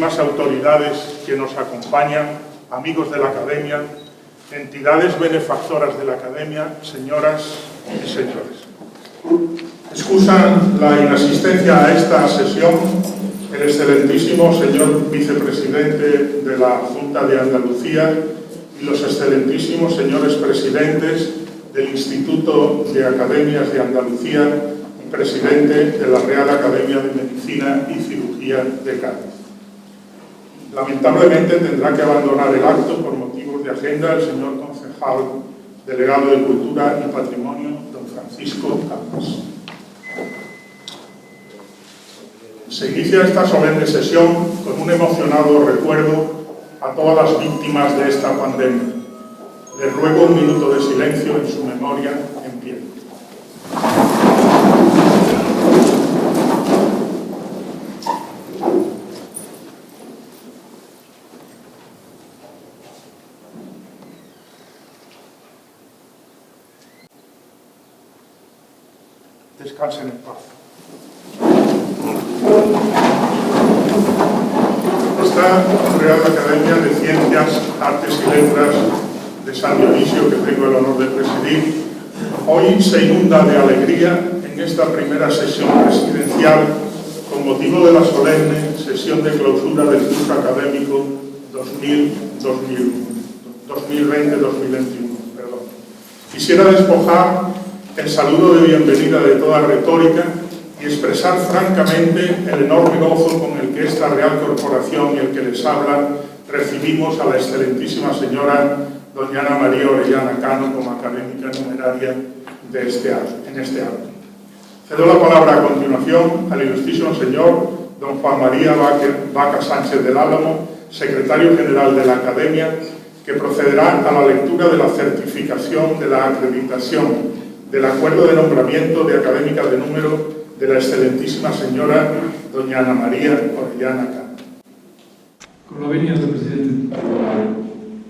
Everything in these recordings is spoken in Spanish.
distinguidísimas autoridades que nos acompañan, amigos de la Academia, entidades benefactoras de la Academia, señoras y señores. Excusan la inasistencia a esta sesión el excelentísimo señor vicepresidente de la Junta de Andalucía y los excelentísimos señores presidentes del Instituto de Academias de Andalucía y presidente de la Real Academia de Medicina y Cirugía de Cádiz. Lamentablemente tendrá que abandonar el acto por motivos de agenda el señor concejal delegado de Cultura y Patrimonio, don Francisco Caldas. Se inicia esta solemne sesión con un emocionado recuerdo a todas las víctimas de esta pandemia. Les ruego un minuto de silencio en su memoria en pie. Descansen en paz. Esta Real Academia de Ciencias, Artes y Letras de San Dionisio, que tengo el honor de presidir, hoy se inunda de alegría en esta primera sesión presidencial con motivo de la solemne sesión de clausura del curso académico 2020-2021. Quisiera despojar el saludo de bienvenida de toda retórica y expresar francamente el enorme gozo con el que esta Real Corporación y el que les habla recibimos a la excelentísima señora doña Ana María Orellana Cano como académica numeraria en este acto. Cedo la palabra a continuación al ilustrísimo señor don Juan María Vaca Sánchez del Álamo, secretario general de la Academia, que procederá a la lectura de la certificación de la acreditación del acuerdo de nombramiento de académica de número de la excelentísima señora doña Ana María Orellana Cano. Con la venia del presidente.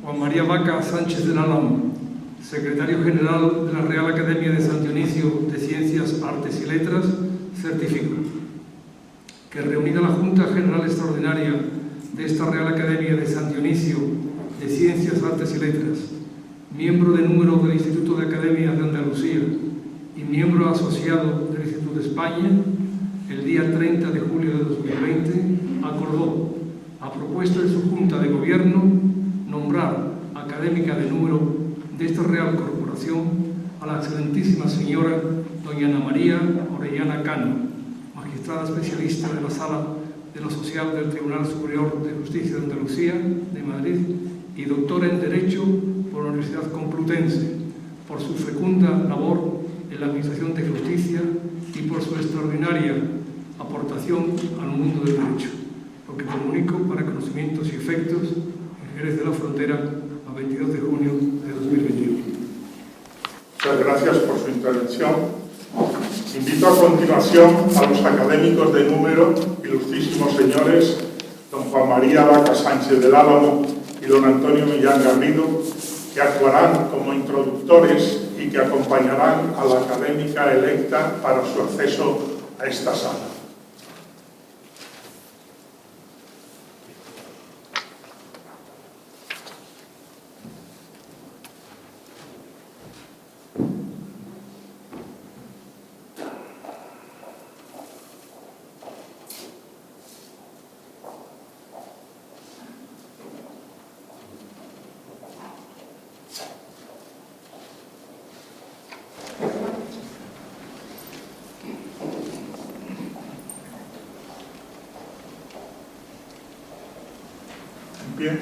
Juan María Vaca Sánchez del Álamo, secretario general de la Real Academia de San Dionisio de Ciencias, Artes y Letras, certifico que reunida la Junta General Extraordinaria de esta Real Academia de San Dionisio de Ciencias, Artes y Letras, miembro de número del Instituto de Academias de Andalucía y miembro asociado del Instituto de España, el día 30 de julio de 2020, acordó, a propuesta de su Junta de Gobierno, nombrar académica de número de esta Real Corporación a la excelentísima señora doña Ana María Orellana Cano, magistrada especialista de la Sala de lo Social del Tribunal Superior de Justicia de Andalucía, de Madrid, y doctora en Derecho por la Universidad Complutense, por su fecunda labor en la Administración de Justicia y por su extraordinaria aportación al mundo del derecho, lo que comunico para conocimientos y efectos en Jerez de la Frontera a 22 de junio de 2021. Muchas gracias por su intervención. Invito a continuación a los académicos de número, ilustrísimos señores, don Juan María Vaca Sánchez del Álamo y don Antonio Millán Garrido, que actuarán como introductores y que acompañarán a la académica electa para su acceso a esta sala. Bien.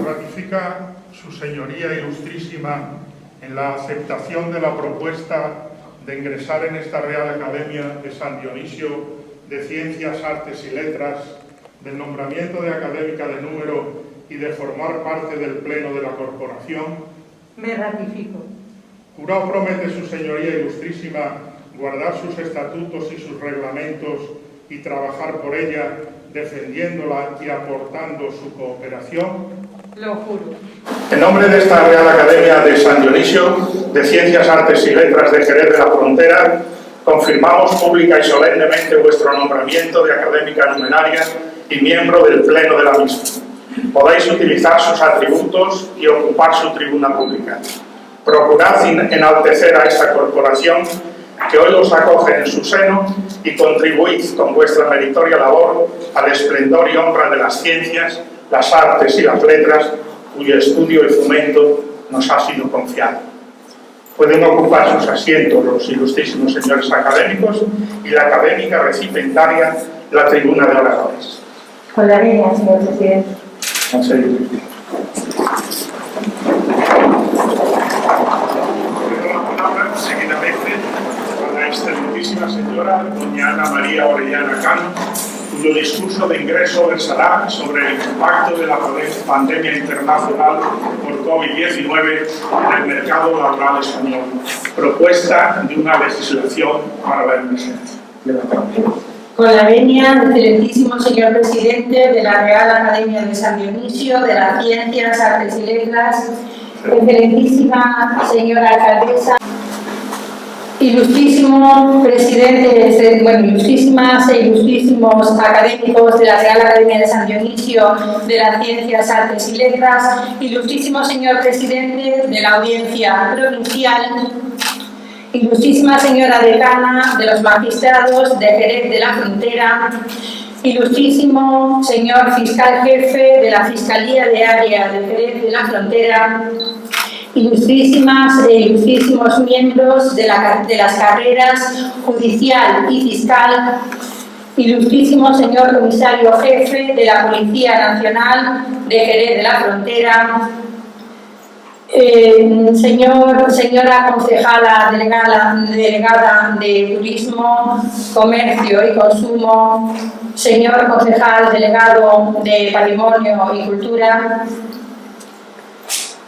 Ratifica su señoría ilustrísima en la aceptación de la propuesta de ingresar en esta Real Academia de San Dionisio de Ciencias, Artes y Letras del nombramiento de académica de número y de formar parte del Pleno de la Corporación, me ratifico. Jurado promete su señoría ilustrísima guardar sus estatutos y sus reglamentos y trabajar por ella, defendiéndola y aportando su cooperación. Lo juro. En nombre de esta Real Academia de San Dionisio de Ciencias, Artes y Letras de Jerez de la Frontera, confirmamos pública y solemnemente vuestro nombramiento de académica numeraria y miembro del Pleno de la misma. Podáis utilizar sus atributos y ocupar su tribuna pública. Procurad enaltecer a esta corporación que hoy os acoge en su seno y contribuid con vuestra meritoria labor al esplendor y honra de las ciencias, las artes y las letras, cuyo estudio y fomento nos ha sido confiado. Pueden ocupar sus asientos los ilustrísimos señores académicos y la académica recipentaria la tribuna de oradores. Con la venia, señor presidente. Seguidamente a la excelentísima señora doña Ana María Orellana Cano, cuyo discurso de ingreso versará sobre el impacto de la pandemia internacional por COVID-19 en el mercado laboral español, propuesta de una legislación para la emergencia. Con la venia, excelentísimo señor presidente de la Real Academia de San Dionisio de las Ciencias, Artes y Letras, excelentísima señora alcaldesa, ilustrísimo presidente, ilustrísimas e ilustrísimos académicos de la Real Academia de San Dionisio de las Ciencias, Artes y Letras, ilustrísimo señor presidente de la Audiencia Provincial, ilustrísima señora decana de los magistrados de Jerez de la Frontera, ilustrísimo señor fiscal jefe de la Fiscalía de Área de Jerez de la Frontera, ilustrísimas e ilustrísimos miembros de las carreras judicial y fiscal, ilustrísimo señor comisario jefe de la Policía Nacional de Jerez de la Frontera, señora concejala delegada de Turismo, Comercio y Consumo, señor concejal delegado de Patrimonio y Cultura,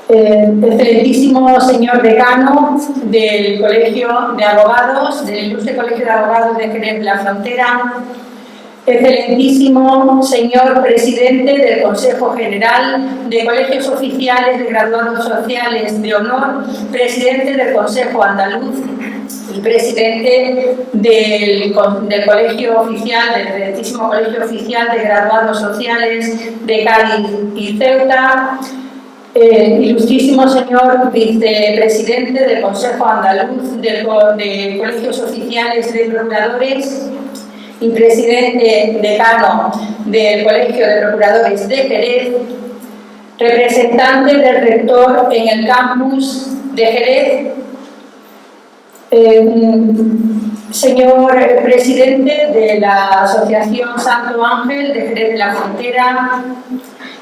excelentísimo señor decano del Colegio de Abogados, del Ilustre Colegio de Abogados de Jerez de la Frontera, excelentísimo señor presidente del Consejo General de Colegios Oficiales de Graduados Sociales de Honor, presidente del Consejo Andaluz y presidente del Colegio Oficial, del excelentísimo Colegio Oficial de Graduados Sociales de Cádiz y Ceuta, ilustrísimo señor vicepresidente del Consejo Andaluz de Colegios Oficiales de Procuradores y presidente decano del Colegio de Procuradores de Jerez, representante del rector en el campus de Jerez, señor presidente de la Asociación Santo Ángel de Jerez de la Frontera,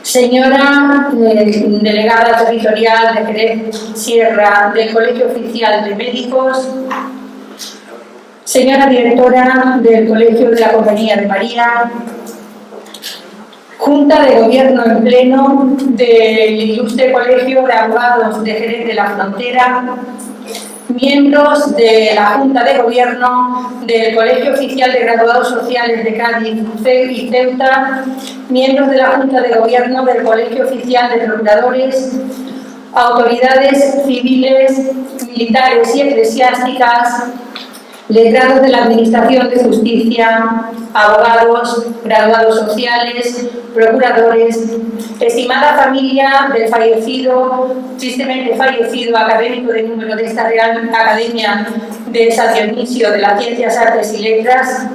señora delegada territorial de Jerez Sierra del Colegio Oficial de Médicos, señora directora del Colegio de la Compañía de María, Junta de Gobierno en Pleno del Ilustre Colegio de Abogados de Jerez de la Frontera, miembros de la Junta de Gobierno del Colegio Oficial de Graduados Sociales de Cádiz y Ceuta, miembros de la Junta de Gobierno del Colegio Oficial de Procuradores, autoridades civiles, militares y eclesiásticas, letrados de la Administración de Justicia, abogados, graduados sociales, procuradores, estimada familia del fallecido, tristemente fallecido académico de número de esta Real Academia de San Dionisio de las Ciencias, Artes y Letras,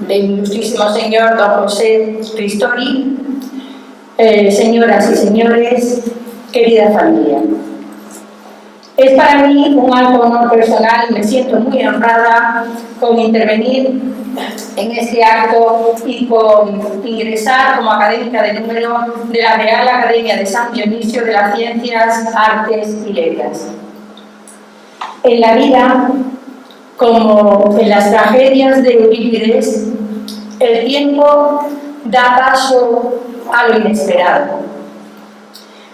del ilustrísimo señor don José Ristori, señoras y señores, querida familia. Es para mí un alto honor personal y me siento muy honrada con intervenir en este acto y con ingresar como académica de número de la Real Academia de San Dionisio de las Ciencias, Artes y Letras. En la vida, como en las tragedias de Eurípides, el tiempo da paso a lo inesperado.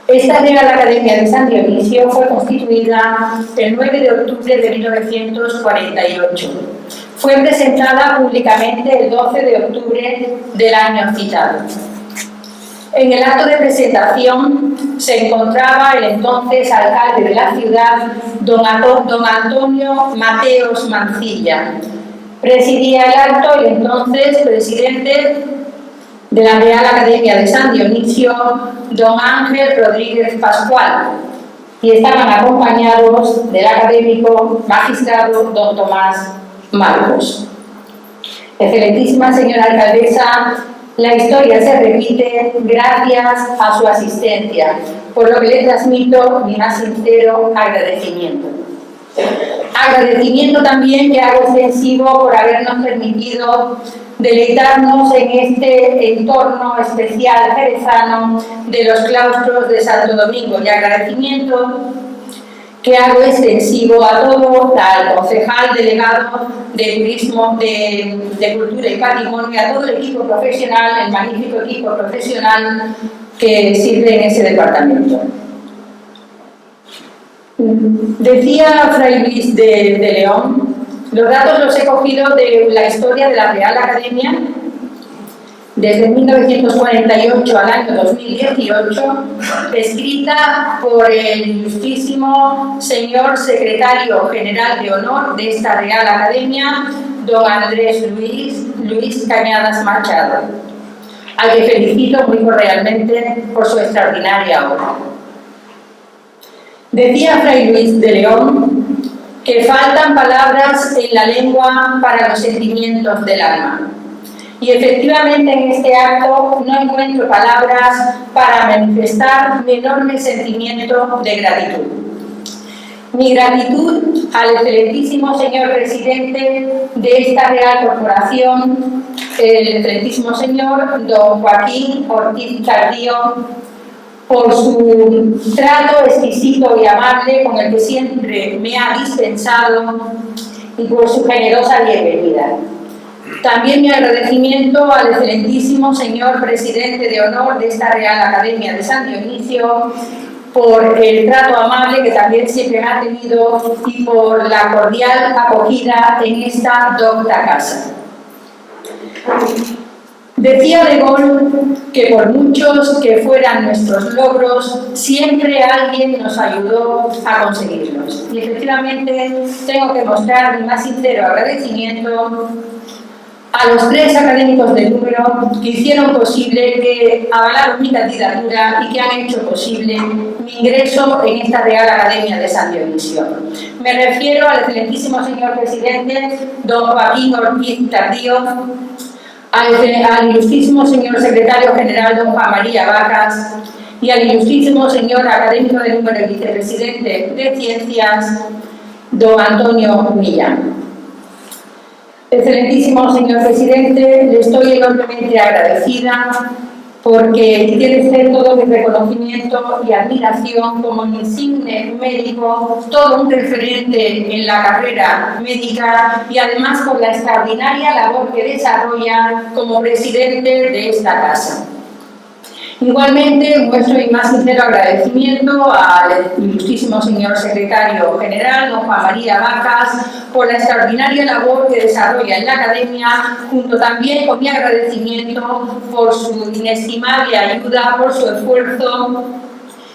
Esta Real Academia de San Dionisio fue constituida el 9 de octubre de 1948. Fue presentada públicamente el 12 de octubre del año citado. En el acto de presentación se encontraba el entonces alcalde de la ciudad, don Antonio Mateos Mancilla. Presidía el acto el entonces presidente de la Real Academia de San Dionisio, don Ángel Rodríguez Pascual, y estaban acompañados del académico magistrado don Tomás Marcos. Excelentísima señora alcaldesa, la historia se repite gracias a su asistencia, por lo que le transmito mi más sincero agradecimiento. Agradecimiento también que hago extensivo por habernos permitido deleitarnos en este entorno especial jerezano de los claustros de Santo Domingo, y agradecimiento que hago extensivo a todo, al concejal delegado de Turismo, de Cultura y Patrimonio, a todo el equipo profesional, el magnífico equipo profesional que sirve en ese departamento. Decía Fray Luis de León, los datos los he cogido de la historia de la Real Academia desde 1948 al año 2018, escrita por el ilustrísimo señor secretario general de honor de esta Real Academia, don Andrés Luis Cañadas Machado, al que felicito muy cordialmente por su extraordinaria obra. Decía Fray Luis de León que faltan palabras en la lengua para los sentimientos del alma. Y efectivamente en este acto no encuentro palabras para manifestar mi enorme sentimiento de gratitud. Mi gratitud al excelentísimo señor presidente de esta Real Corporación, el excelentísimo señor don Joaquín Ortiz Tardío, por su trato exquisito y amable con el que siempre me ha dispensado y por su generosa bienvenida. También mi agradecimiento al excelentísimo señor presidente de honor de esta Real Academia de San Dionisio por el trato amable que también siempre me ha tenido y por la cordial acogida en esta docta casa. Decía De Gaulle que por muchos que fueran nuestros logros, siempre alguien nos ayudó a conseguirlos. Y efectivamente tengo que mostrar mi más sincero agradecimiento a los 3 académicos de número que hicieron posible, que avalaron mi candidatura y que han hecho posible mi ingreso en esta Real Academia de San Dionisio. Me refiero al excelentísimo señor presidente, don Joaquín Ortiz Tardío, al ilustrísimo señor secretario general, don Juan María Vacas, y al ilustrísimo señor académico de número y vicepresidente de Ciencias, don Antonio Millán. Excelentísimo señor presidente, le estoy enormemente agradecida porque tiene usted todo mi reconocimiento y admiración como insigne médico, todo un referente en la carrera médica y además por la extraordinaria labor que desarrolla como presidente de esta casa. Igualmente, muestro mi más sincero agradecimiento al ilustrísimo señor secretario general, don Juan María Vacas, por la extraordinaria labor que desarrolla en la Academia, junto también con mi agradecimiento por su inestimable ayuda, por su esfuerzo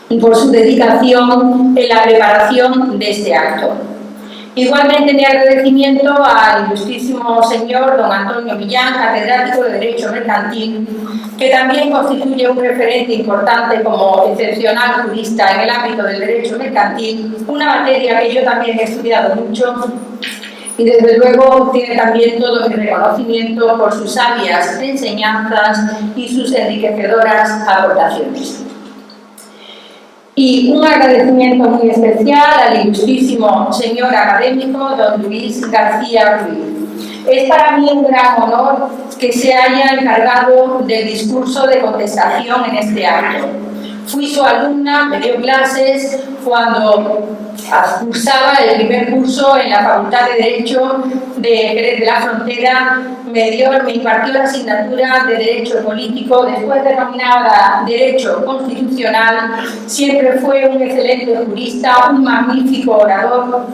y por su dedicación en la preparación de este acto. Igualmente mi agradecimiento al ilustrísimo señor don Antonio Millán, catedrático de Derecho Mercantil, que también constituye un referente importante como excepcional jurista en el ámbito del derecho mercantil, una materia que yo también he estudiado mucho y desde luego tiene también todo mi reconocimiento por sus sabias enseñanzas y sus enriquecedoras aportaciones. Y un agradecimiento muy especial al ilustrísimo señor académico don Luis García Ruiz. Es para mí un gran honor que se haya encargado del discurso de contestación en este acto. Fui su alumna, me dio clases cuando cursaba el primer curso en la Facultad de Derecho de Jerez de la Frontera. Me impartió la asignatura de Derecho Político, después denominada Derecho Constitucional. Siempre fue un excelente jurista, un magnífico orador,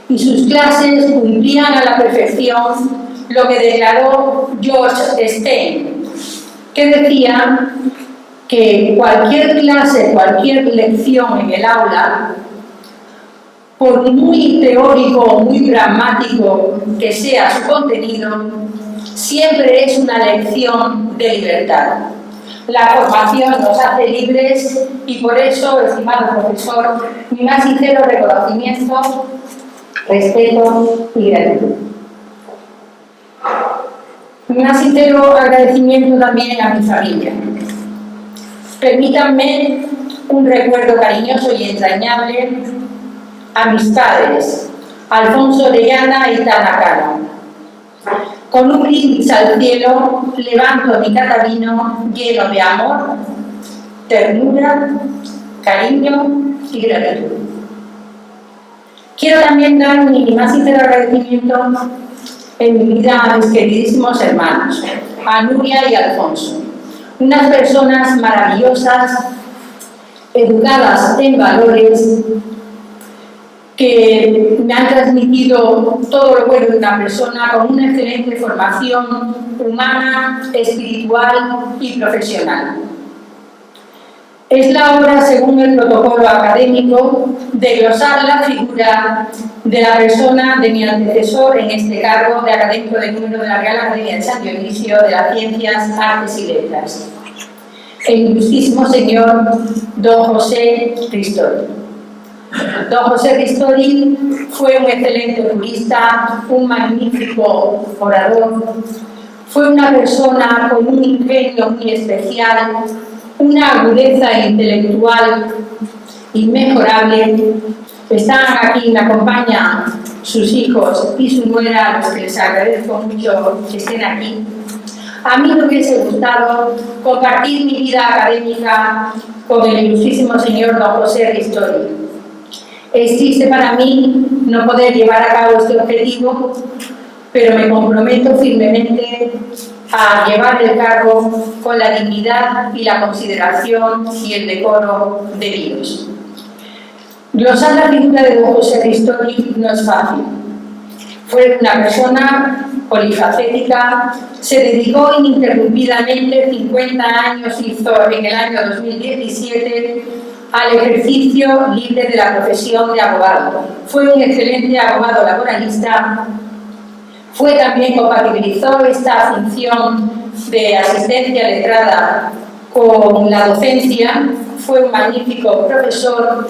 y sus clases cumplían a la perfección lo que declaró George Stein, que decía que cualquier clase, cualquier lección en el aula, por muy teórico o muy pragmático que sea su contenido, siempre es una lección de libertad. La formación nos hace libres y por eso, estimado profesor, mi más sincero reconocimiento, respeto y gratitud. Mi más sincero agradecimiento también a mi familia. Permítanme un recuerdo cariñoso y entrañable a mis padres, Alfonso Orellana y Tana Cano. Con un brindis al cielo, levanto mi catavino lleno de amor, ternura, cariño y gratitud. Quiero también dar mi más sincero agradecimiento en mi vida a mis queridísimos hermanos, a Nuria y Alfonso, unas personas maravillosas, educadas en valores, que me han transmitido todo lo bueno de una persona con una excelente formación humana, espiritual y profesional. Es la hora, según el protocolo académico, de glosar la figura de la persona de mi antecesor en este cargo de académico de número de la Real Academia de San Dionisio de las Ciencias, Artes y Letras, el ilustrísimo señor don José Ristori. Don José Ristori fue un excelente jurista, un magnífico orador, fue una persona con un ingenio muy especial, una agudeza intelectual inmejorable. Están aquí, me acompañan sus hijos y su nuera, a los que les agradezco mucho que estén aquí. A mí me hubiese gustado compartir mi vida académica con el ilustrísimo señor don José Ristori. Es triste para mí no poder llevar a cabo este objetivo, pero me comprometo firmemente a llevar el cargo con la dignidad y la consideración y el decoro debidos. Glosar la figura de don José Ristori no es fácil. Fue una persona polifacética, se dedicó ininterrumpidamente, 50 años hizo en el año 2017, al ejercicio libre de la profesión de abogado. Fue un excelente abogado laboralista. Compatibilizó esta función de asistencia letrada con la docencia, fue un magnífico profesor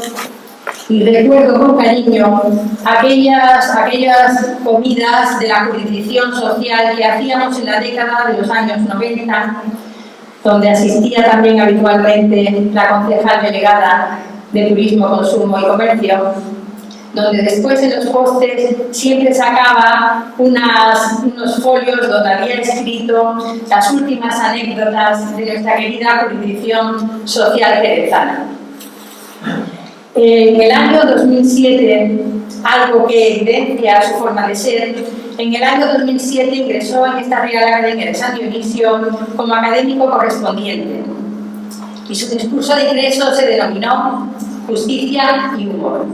y recuerdo con cariño aquellas comidas de la jurisdicción social que hacíamos en la década de los años 90, donde asistía también habitualmente la concejal delegada de Turismo, Consumo y Comercio, donde después en los postres siempre sacaba unos folios donde había escrito las últimas anécdotas de nuestra querida jurisdicción social jerezana. En el año 2007, algo que evidencia su forma de ser, en el año 2007 ingresó en esta Real Academia de San Dionisio como académico correspondiente y su discurso de ingreso se denominó Justicia y Humor.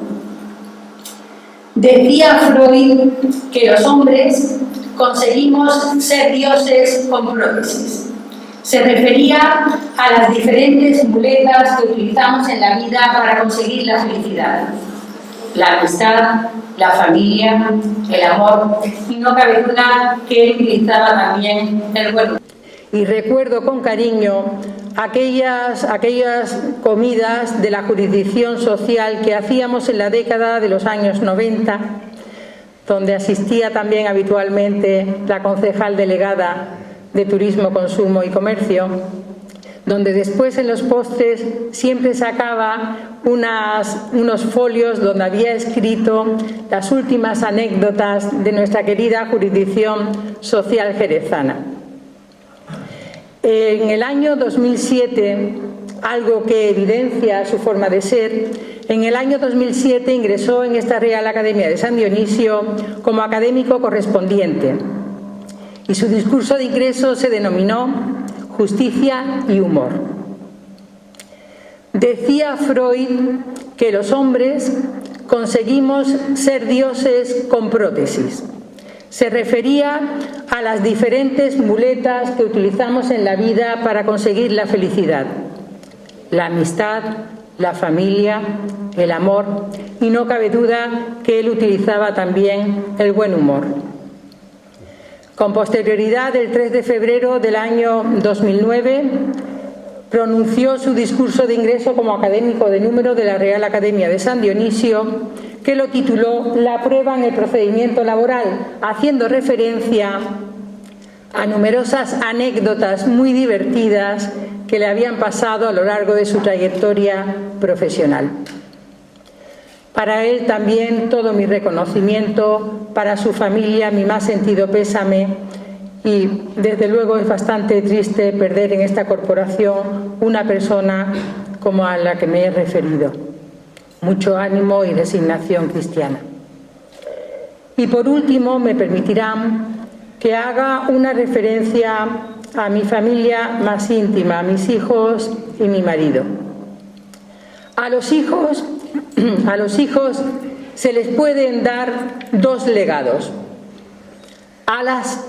Decía Freud que los hombres conseguimos ser dioses con prótesis. Se refería a las diferentes muletas que utilizamos en la vida para conseguir la felicidad. La amistad, la familia, el amor, y no cabe duda que él utilizaba también el buen humor. Y recuerdo con cariño aquellas comidas de la jurisdicción social que hacíamos en la década de los años 90, donde asistía también habitualmente la concejal delegada de Turismo, Consumo y Comercio, donde después en los postres siempre sacaba unos folios donde había escrito las últimas anécdotas de nuestra querida jurisdicción social jerezana. En el año 2007, algo que evidencia su forma de ser, en el año 2007 ingresó en esta Real Academia de San Dionisio como académico correspondiente y su discurso de ingreso se denominó Justicia y humor. Decía Freud que los hombres conseguimos ser dioses con prótesis. Se refería a las diferentes muletas que utilizamos en la vida para conseguir la felicidad: la amistad, la familia, el amor, y no cabe duda que él utilizaba también el buen humor. Con posterioridad, el 3 de febrero del año 2009, pronunció su discurso de ingreso como académico de número de la Real Academia de San Dionisio, que lo tituló La prueba en el procedimiento laboral, haciendo referencia a numerosas anécdotas muy divertidas que le habían pasado a lo largo de su trayectoria profesional. Para él también todo mi reconocimiento, para su familia mi más sentido pésame, y desde luego es bastante triste perder en esta corporación una persona como a la que me he referido. Mucho ánimo y resignación cristiana. Y por último me permitirán que haga una referencia a mi familia más íntima, a mis hijos y mi marido. A los hijos se les pueden dar dos legados: alas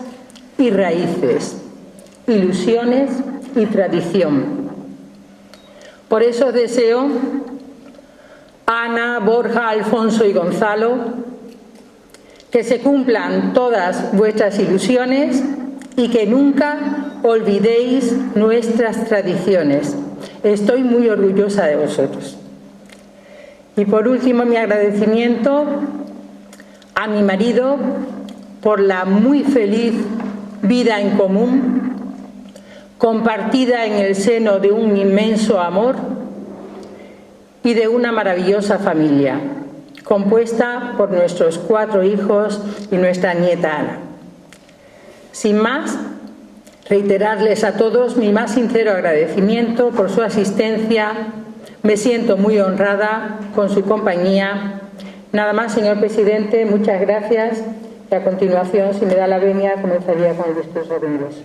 y raíces, ilusiones y tradición. Por eso deseo, Ana, Borja, Alfonso y Gonzalo, que se cumplan todas vuestras ilusiones y que nunca olvidéis nuestras tradiciones. Estoy muy orgullosa de vosotros. Y por último, mi agradecimiento a mi marido por la muy feliz vida en común, compartida en el seno de un inmenso amor y de una maravillosa familia, compuesta por nuestros 4 hijos y nuestra nieta Ana. Sin más, reiterarles a todos mi más sincero agradecimiento por su asistencia. Me siento muy honrada con su compañía. Nada más, señor presidente, muchas gracias. Y a continuación, si me da la venia, comenzaría con el discurso de ingreso.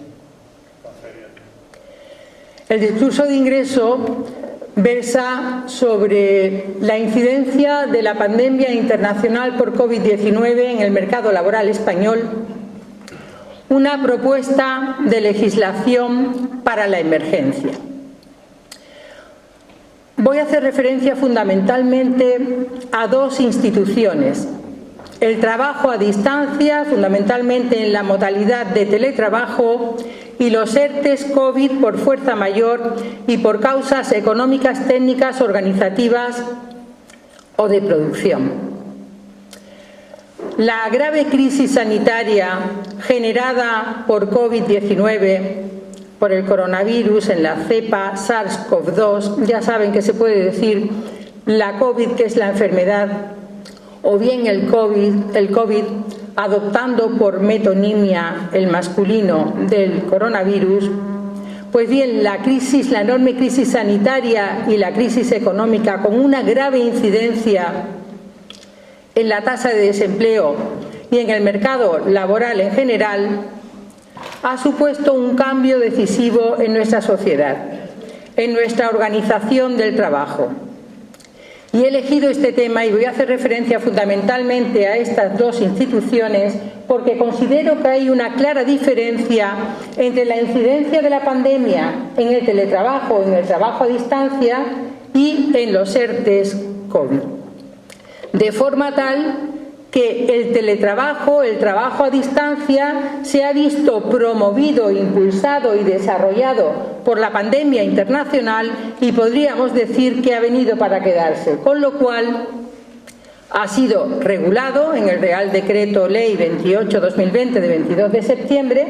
El discurso de ingreso versa sobre la incidencia de la pandemia internacional por COVID-19 en el mercado laboral español, una propuesta de legislación para la emergencia. Voy a hacer referencia fundamentalmente a 2 instituciones: el trabajo a distancia, fundamentalmente en la modalidad de teletrabajo, y los ERTEs COVID por fuerza mayor y por causas económicas, técnicas, organizativas o de producción. La grave crisis sanitaria generada por COVID-19, por el coronavirus en la cepa SARS-CoV-2, ya saben que se puede decir la COVID, que es la enfermedad, o bien el COVID, adoptando por metonimia el masculino del coronavirus. Pues bien, la enorme crisis sanitaria y la crisis económica, con una grave incidencia en la tasa de desempleo y en el mercado laboral en general, ha supuesto un cambio decisivo en nuestra sociedad, en nuestra organización del trabajo. Y he elegido este tema y voy a hacer referencia fundamentalmente a estas 2 instituciones porque considero que hay una clara diferencia entre la incidencia de la pandemia en el teletrabajo, en el trabajo a distancia y en los ERTEs COVID. De forma tal que el teletrabajo, el trabajo a distancia, se ha visto promovido, impulsado y desarrollado por la pandemia internacional y podríamos decir que ha venido para quedarse, con lo cual ha sido regulado en el Real Decreto Ley 28/2020 de 22 de septiembre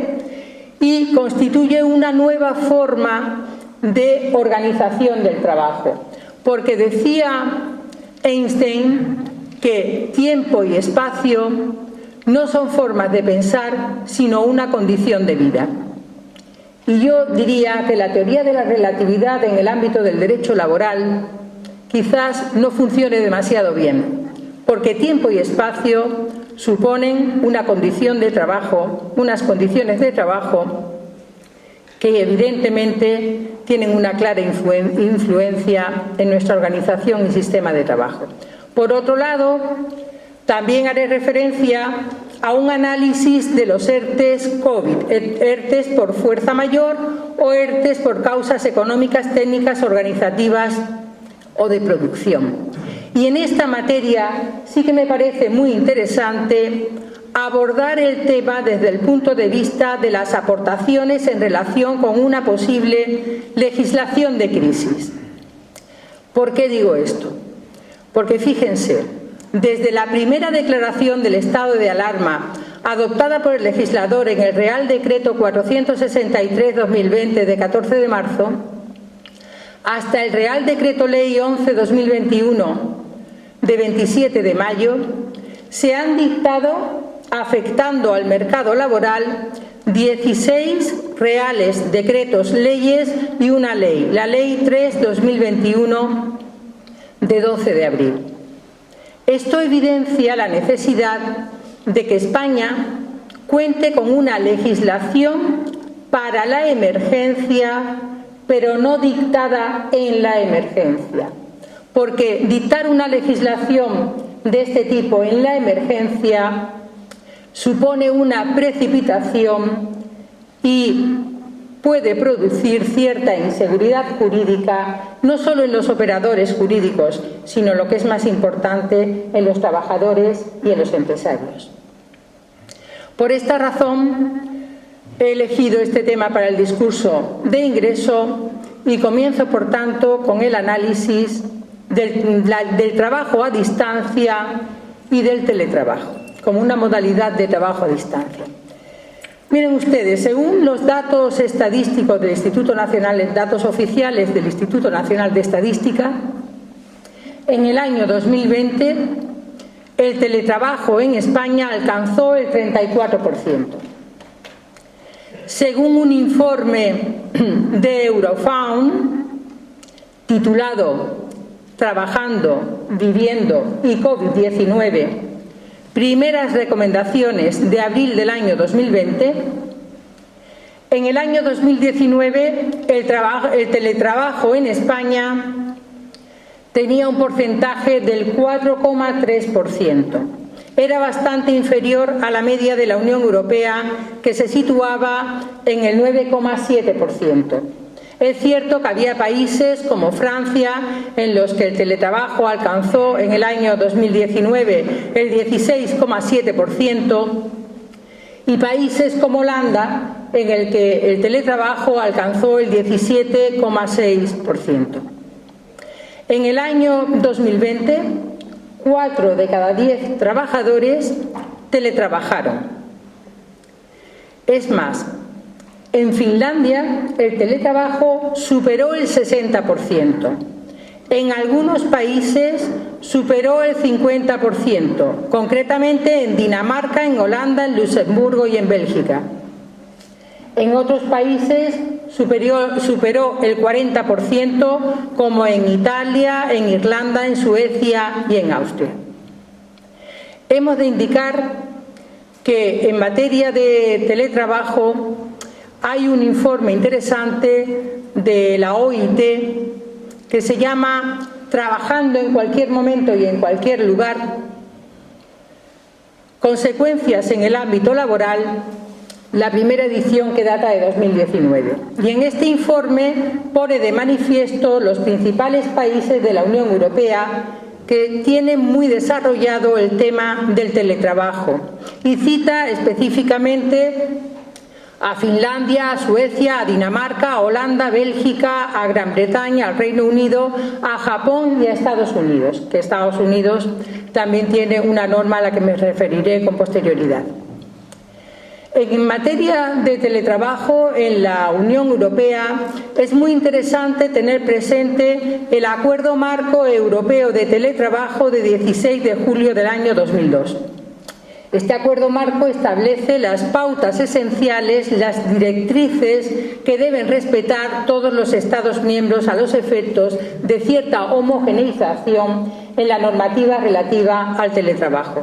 y constituye una nueva forma de organización del trabajo, porque decía Einstein que tiempo y espacio no son formas de pensar, sino una condición de vida. Y yo diría que la teoría de la relatividad en el ámbito del derecho laboral quizás no funcione demasiado bien, porque tiempo y espacio suponen una condición de trabajo, unas condiciones de trabajo que evidentemente tienen una clara influencia en nuestra organización y sistema de trabajo. Por otro lado, también haré referencia a un análisis de los ERTES COVID, ERTES por fuerza mayor o ERTES por causas económicas, técnicas, organizativas o de producción. Y en esta materia sí que me parece muy interesante abordar el tema desde el punto de vista de las aportaciones en relación con una posible legislación de crisis. ¿Por qué digo esto? Porque fíjense, desde la primera declaración del estado de alarma adoptada por el legislador en el Real Decreto 463/2020 de 14 de marzo, hasta el Real Decreto Ley 11/2021 de 27 de mayo, se han dictado, afectando al mercado laboral, 16 reales decretos leyes y una ley, la Ley 3/2021 de 12 de abril. Esto evidencia la necesidad de que España cuente con una legislación para la emergencia, pero no dictada en la emergencia, porque dictar una legislación de este tipo en la emergencia supone una precipitación y puede producir cierta inseguridad jurídica, no solo en los operadores jurídicos, sino, lo que es más importante, en los trabajadores y en los empresarios. Por esta razón, he elegido este tema para el discurso de ingreso y comienzo, por tanto, con el análisis del trabajo a distancia y del teletrabajo, como una modalidad de trabajo a distancia. Miren ustedes, según los datos estadísticos del Instituto Nacional, datos oficiales del Instituto Nacional de Estadística, en el año 2020 el teletrabajo en España alcanzó el 34%. Según un informe de Eurofound titulado Trabajando, Viviendo y COVID-19, primeras recomendaciones de abril del año 2020, en el año 2019 el teletrabajo en España tenía un porcentaje del 4,3%. Era bastante inferior a la media de la Unión Europea, que se situaba en el 9,7%. Es cierto que había países como Francia, en los que el teletrabajo alcanzó en el año 2019 el 16,7%, y países como Holanda, en el que el teletrabajo alcanzó el 17,6%. En el año 2020, 4 de cada 10 trabajadores teletrabajaron. Es más, en Finlandia el teletrabajo superó el 60%. En algunos países superó el 50%, concretamente en Dinamarca, en Holanda, en Luxemburgo y en Bélgica. En otros países superó el 40%, como en Italia, en Irlanda, en Suecia y en Austria. Hemos de indicar que en materia de teletrabajo hay un informe interesante de la OIT que se llama Trabajando en cualquier momento y en cualquier lugar, consecuencias en el ámbito laboral, la primera edición, que data de 2019. Y en este informe pone de manifiesto los principales países de la Unión Europea que tienen muy desarrollado el tema del teletrabajo, y cita específicamente a Finlandia, a Suecia, a Dinamarca, a Holanda, a Bélgica, a Gran Bretaña, al Reino Unido, a Japón y a Estados Unidos, que Estados Unidos también tiene una norma a la que me referiré con posterioridad. En materia de teletrabajo en la Unión Europea es muy interesante tener presente el Acuerdo Marco Europeo de Teletrabajo de 16 de julio del año 2002. Este acuerdo marco establece las pautas esenciales, las directrices que deben respetar todos los Estados miembros a los efectos de cierta homogeneización en la normativa relativa al teletrabajo.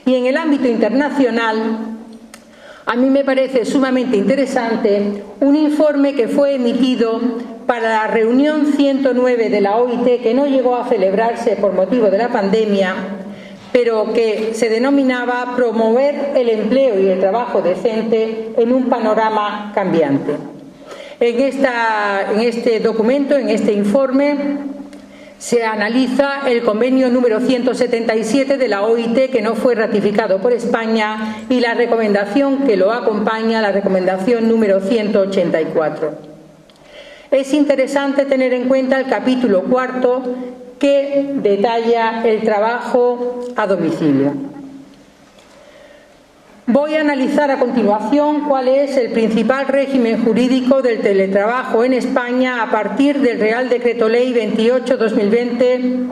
Y en el ámbito internacional, a mí me parece sumamente interesante un informe que fue emitido para la reunión 109 de la OIT, que no llegó a celebrarse por motivo de la pandemia, pero que se denominaba Promover el empleo y el trabajo decente en un panorama cambiante. En este documento, en este informe, se analiza el convenio número 177 de la OIT, que no fue ratificado por España, y la recomendación que lo acompaña, la recomendación número 184. Es interesante tener en cuenta el capítulo 4, que detalla el trabajo a domicilio. Voy a analizar a continuación cuál es el principal régimen jurídico del teletrabajo en España a partir del Real Decreto Ley 28/2020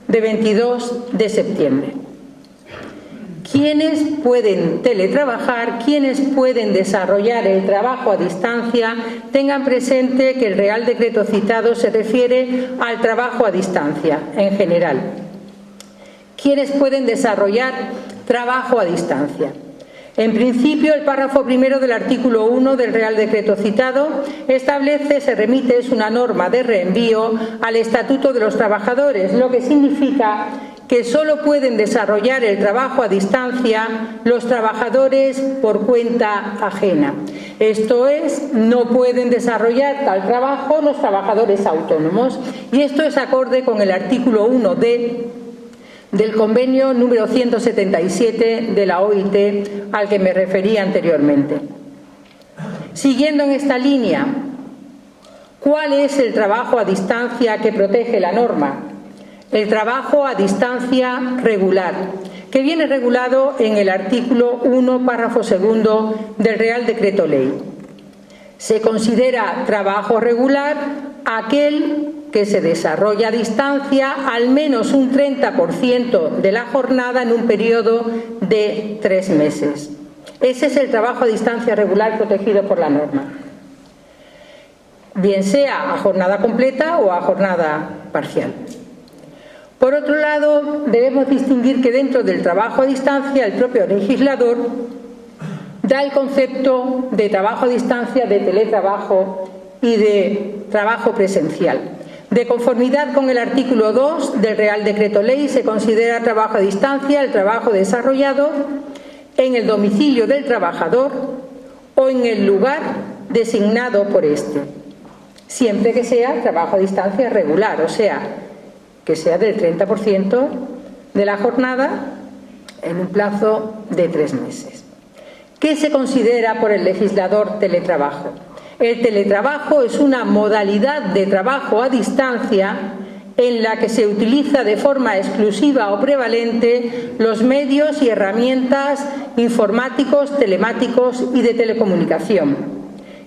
de 22 de septiembre. ¿Quiénes pueden teletrabajar? ¿Quiénes pueden desarrollar el trabajo a distancia? Tengan presente que el Real Decreto citado se refiere al trabajo a distancia en general. ¿Quiénes pueden desarrollar trabajo a distancia? En principio, el párrafo primero del artículo 1 del Real Decreto citado es una norma de reenvío al Estatuto de los Trabajadores, lo que significa que solo pueden desarrollar el trabajo a distancia los trabajadores por cuenta ajena. Esto es, no pueden desarrollar tal trabajo los trabajadores autónomos. Y esto es acorde con el artículo 1D del convenio número 177 de la OIT al que me referí anteriormente. Siguiendo en esta línea, ¿cuál es el trabajo a distancia que protege la norma? El trabajo a distancia regular, que viene regulado en el artículo 1, párrafo segundo del Real Decreto Ley. Se considera trabajo regular aquel que se desarrolla a distancia al menos un 30% de la jornada en un periodo de 3 meses. Ese es el trabajo a distancia regular protegido por la norma, bien sea a jornada completa o a jornada parcial. Por otro lado, debemos distinguir que dentro del trabajo a distancia el propio legislador da el concepto de trabajo a distancia, de teletrabajo y de trabajo presencial. De conformidad con el artículo 2 del Real Decreto Ley, se considera trabajo a distancia el trabajo desarrollado en el domicilio del trabajador o en el lugar designado por éste, siempre que sea trabajo a distancia regular, o sea, que sea del 30% de la jornada en un plazo de 3 meses. ¿Qué se considera por el legislador teletrabajo? El teletrabajo es una modalidad de trabajo a distancia en la que se utiliza de forma exclusiva o prevalente los medios y herramientas informáticos, telemáticos y de telecomunicación.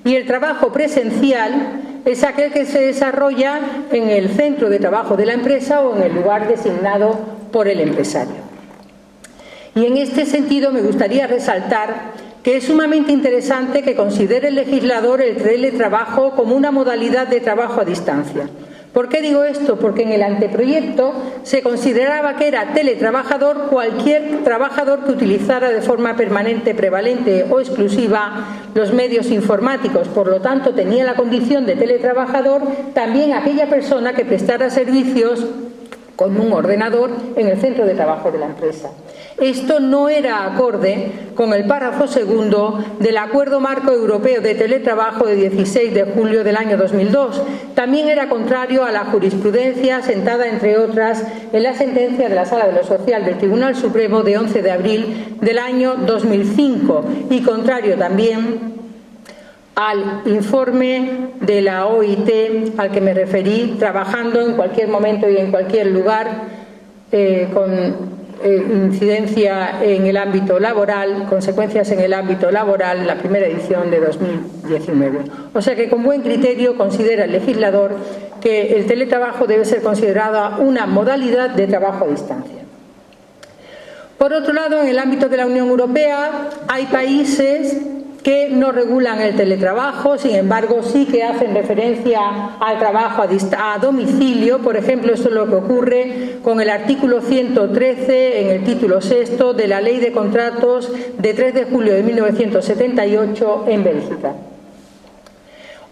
Y el trabajo presencial es aquel que se desarrolla en el centro de trabajo de la empresa o en el lugar designado por el empresario. Y en este sentido me gustaría resaltar que es sumamente interesante que considere el legislador el teletrabajo como una modalidad de trabajo a distancia. ¿Por qué digo esto? Porque en el anteproyecto se consideraba que era teletrabajador cualquier trabajador que utilizara de forma permanente, prevalente o exclusiva los medios informáticos. Por lo tanto, tenía la condición de teletrabajador también aquella persona que prestara servicios con un ordenador en el centro de trabajo de la empresa. Esto no era acorde con el párrafo segundo del Acuerdo Marco Europeo de Teletrabajo de 16 de julio del año 2002. También era contrario a la jurisprudencia sentada, entre otras, en la sentencia de la Sala de lo Social del Tribunal Supremo de 11 de abril del año 2005 y contrario también al informe de la OIT al que me referí, trabajando en cualquier momento y en cualquier lugar con incidencia en el ámbito laboral, consecuencias en el ámbito laboral, la primera edición de 2019. O sea que con buen criterio considera el legislador que el teletrabajo debe ser considerado una modalidad de trabajo a distancia. Por otro lado, en el ámbito de la Unión Europea hay países que no regulan el teletrabajo, sin embargo sí que hacen referencia al trabajo a domicilio. Por ejemplo, esto es lo que ocurre con el artículo 113 en el título 6 de la Ley de Contratos de 3 de julio de 1978 en Bélgica.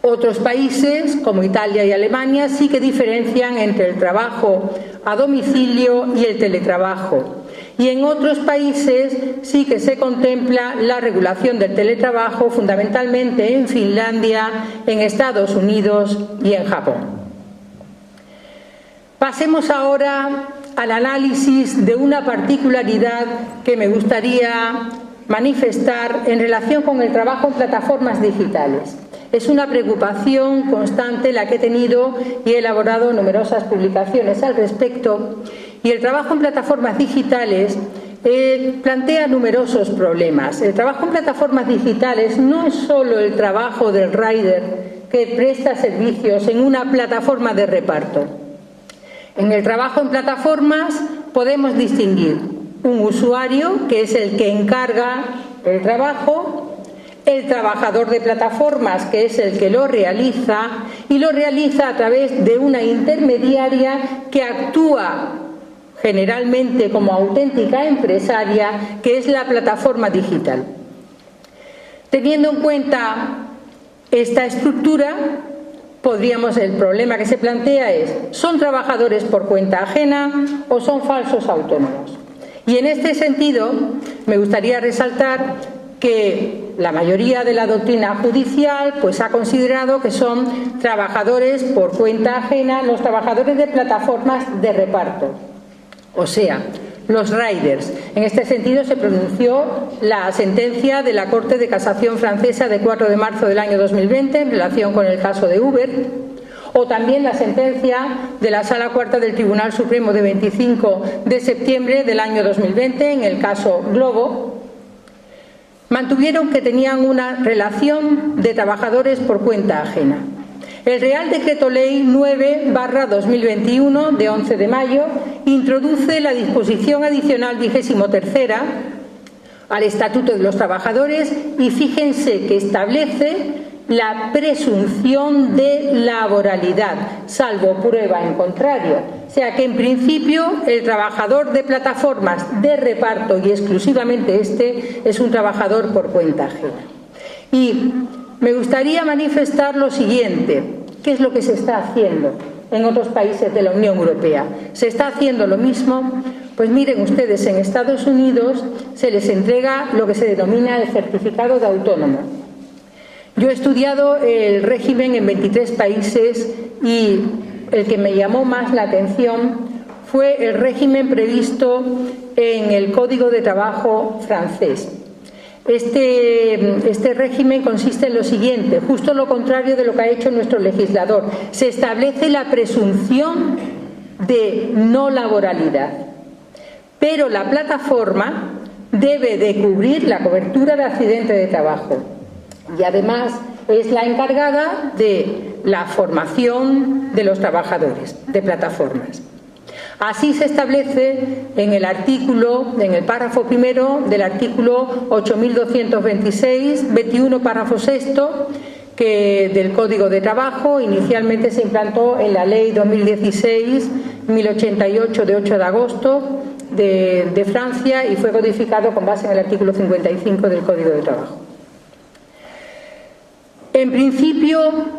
Otros países, como Italia y Alemania, sí que diferencian entre el trabajo a domicilio y el teletrabajo. Y en otros países sí que se contempla la regulación del teletrabajo, fundamentalmente en Finlandia, en Estados Unidos y en Japón. Pasemos ahora al análisis de una particularidad que me gustaría manifestar en relación con el trabajo en plataformas digitales. Es una preocupación constante la que he tenido y he elaborado numerosas publicaciones al respecto. Y el trabajo en plataformas digitales plantea numerosos problemas. El trabajo en plataformas digitales no es solo el trabajo del rider que presta servicios en una plataforma de reparto. En el trabajo en plataformas podemos distinguir un usuario, que es el que encarga el trabajo, el trabajador de plataformas, que es el que lo realiza, y lo realiza a través de una intermediaria que actúa generalmente como auténtica empresaria, que es la plataforma digital. Teniendo en cuenta esta estructura, el problema que se plantea es: ¿son trabajadores por cuenta ajena o son falsos autónomos? Y en este sentido me gustaría resaltar que la mayoría de la doctrina judicial ha considerado que son trabajadores por cuenta ajena los trabajadores de plataformas de reparto, o sea, los riders. En este sentido se pronunció la sentencia de la Corte de Casación francesa de 4 de marzo del año 2020 en relación con el caso de Uber, o también la sentencia de la Sala Cuarta del Tribunal Supremo de 25 de septiembre del año 2020 en el caso Globo. Mantuvieron que tenían una relación de trabajadores por cuenta ajena. El Real Decreto Ley 9/2021 de 11 de mayo introduce la disposición adicional 23ª al Estatuto de los Trabajadores y fíjense que establece la presunción de laboralidad, salvo prueba en contrario. O sea que en principio el trabajador de plataformas de reparto, y exclusivamente este, es un trabajador por cuenta ajena. Y me gustaría manifestar lo siguiente: ¿qué es lo que se está haciendo en otros países de la Unión Europea? ¿Se está haciendo lo mismo? Pues miren ustedes, en Estados Unidos se les entrega lo que se denomina el certificado de autónomo. Yo he estudiado el régimen en 23 países y el que me llamó más la atención fue el régimen previsto en el Código de Trabajo francés. Este régimen consiste en lo siguiente, justo lo contrario de lo que ha hecho nuestro legislador. Se establece la presunción de no laboralidad, pero la plataforma debe de cubrir la cobertura de accidente de trabajo y además es la encargada de la formación de los trabajadores de plataformas. Así se establece en el párrafo primero del artículo 8.226, párrafo sexto, del Código de Trabajo. Inicialmente se implantó en la Ley 2016-1088 de 8 de agosto de Francia y fue codificado con base en el artículo 55 del Código de Trabajo. En principio,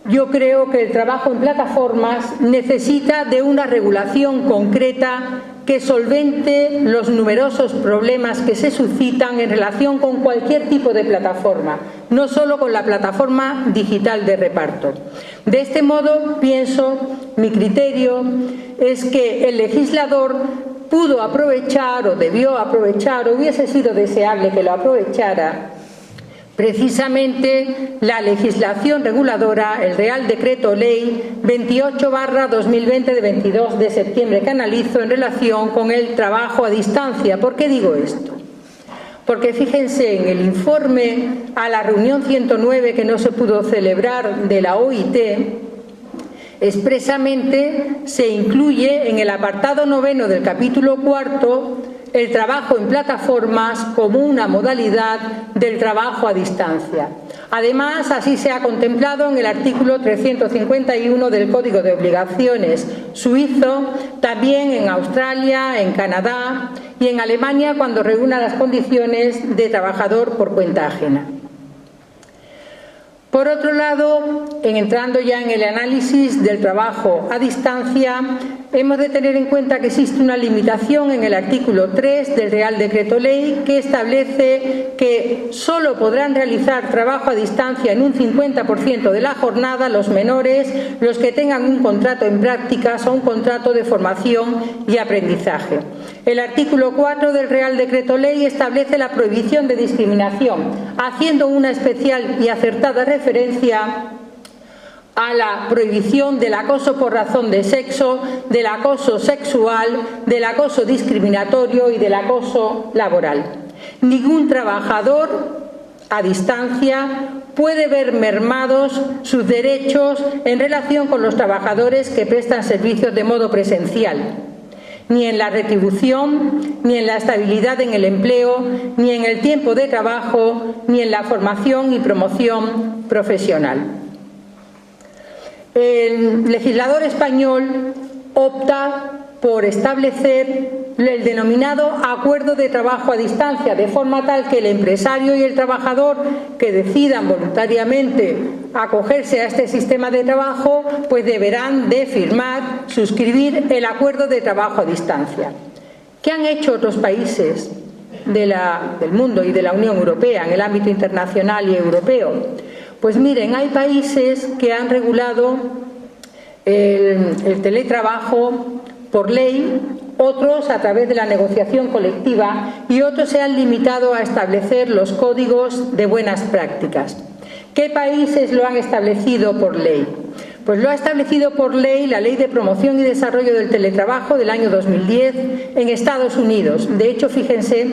yo creo que el trabajo en plataformas necesita de una regulación concreta que solvente los numerosos problemas que se suscitan en relación con cualquier tipo de plataforma, no solo con la plataforma digital de reparto. De este modo, mi criterio es que el legislador pudo aprovechar o debió aprovechar, o hubiese sido deseable que lo aprovechara, precisamente la legislación reguladora, el Real Decreto Ley 28/2020 de 22 de septiembre que analizo en relación con el trabajo a distancia. ¿Por qué digo esto? Porque fíjense, en el informe a la reunión 109 que no se pudo celebrar de la OIT, expresamente se incluye en el apartado 9 del capítulo 4 el trabajo en plataformas como una modalidad del trabajo a distancia. Además, así se ha contemplado en el artículo 351 del Código de Obligaciones suizo, también en Australia, en Canadá y en Alemania cuando reúna las condiciones de trabajador por cuenta ajena. Por otro lado, entrando ya en el análisis del trabajo a distancia, hemos de tener en cuenta que existe una limitación en el artículo 3 del Real Decreto Ley que establece que solo podrán realizar trabajo a distancia en un 50% de la jornada los menores, los que tengan un contrato en prácticas o un contrato de formación y aprendizaje. El artículo 4 del Real Decreto Ley establece la prohibición de discriminación, haciendo una especial y acertada referencia a la prohibición del acoso por razón de sexo, del acoso sexual, del acoso discriminatorio y del acoso laboral. Ningún trabajador a distancia puede ver mermados sus derechos en relación con los trabajadores que prestan servicios de modo presencial, ni en la retribución, ni en la estabilidad en el empleo, ni en el tiempo de trabajo, ni en la formación y promoción profesional. El legislador español opta por establecer el denominado acuerdo de trabajo a distancia, de forma tal que el empresario y el trabajador que decidan voluntariamente acogerse a este sistema de trabajo, pues deberán de firmar, suscribir el acuerdo de trabajo a distancia. ¿Qué han hecho otros países del mundo y de la Unión Europea en el ámbito internacional y europeo? Pues miren, hay países que han regulado el teletrabajo por ley, otros a través de la negociación colectiva y otros se han limitado a establecer los códigos de buenas prácticas. ¿Qué países lo han establecido por ley? Pues lo ha establecido por ley la Ley de Promoción y Desarrollo del Teletrabajo del año 2010 en Estados Unidos. De hecho, fíjense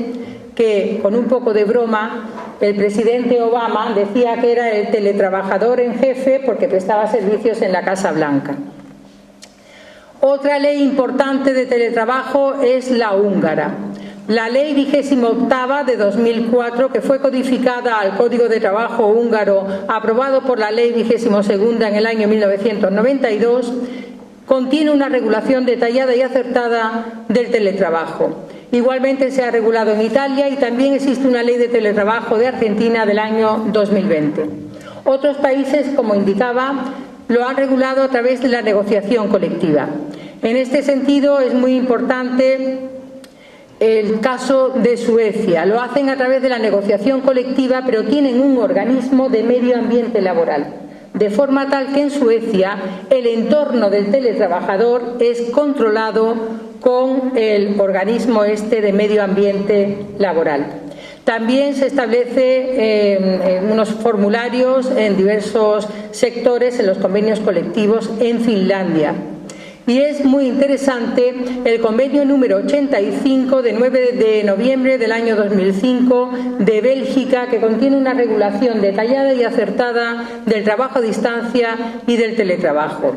que, con un poco de broma, el presidente Obama decía que era el teletrabajador en jefe porque prestaba servicios en la Casa Blanca. Otra ley importante de teletrabajo es la húngara. La ley 28ª de 2004, que fue codificada al Código de Trabajo húngaro, aprobado por la ley 22ª en el año 1992, contiene una regulación detallada y acertada del teletrabajo. Igualmente se ha regulado en Italia y también existe una ley de teletrabajo de Argentina del año 2020. Otros países, como indicaba, lo han regulado a través de la negociación colectiva. En este sentido es muy importante el caso de Suecia. Lo hacen a través de la negociación colectiva, pero tienen un organismo de medio ambiente laboral, de forma tal que en Suecia el entorno del teletrabajador es controlado con el organismo de medio ambiente laboral. También se establece unos formularios en diversos sectores en los convenios colectivos en Finlandia. Y es muy interesante el convenio número 85 de 9 de noviembre del año 2005 de Bélgica, que contiene una regulación detallada y acertada del trabajo a distancia y del teletrabajo.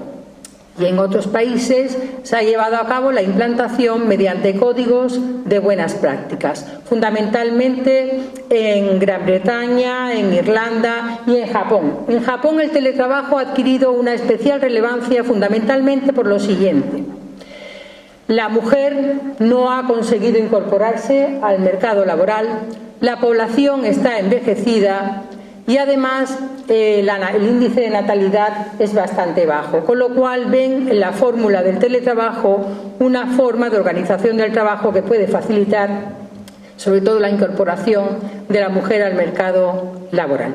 Y en otros países se ha llevado a cabo la implantación mediante códigos de buenas prácticas, fundamentalmente en Gran Bretaña, en Irlanda y en Japón. En Japón el teletrabajo ha adquirido una especial relevancia fundamentalmente por lo siguiente. La mujer no ha conseguido incorporarse al mercado laboral, la población está envejecida y además el índice de natalidad es bastante bajo, con lo cual ven en la fórmula del teletrabajo una forma de organización del trabajo que puede facilitar sobre todo la incorporación de la mujer al mercado laboral.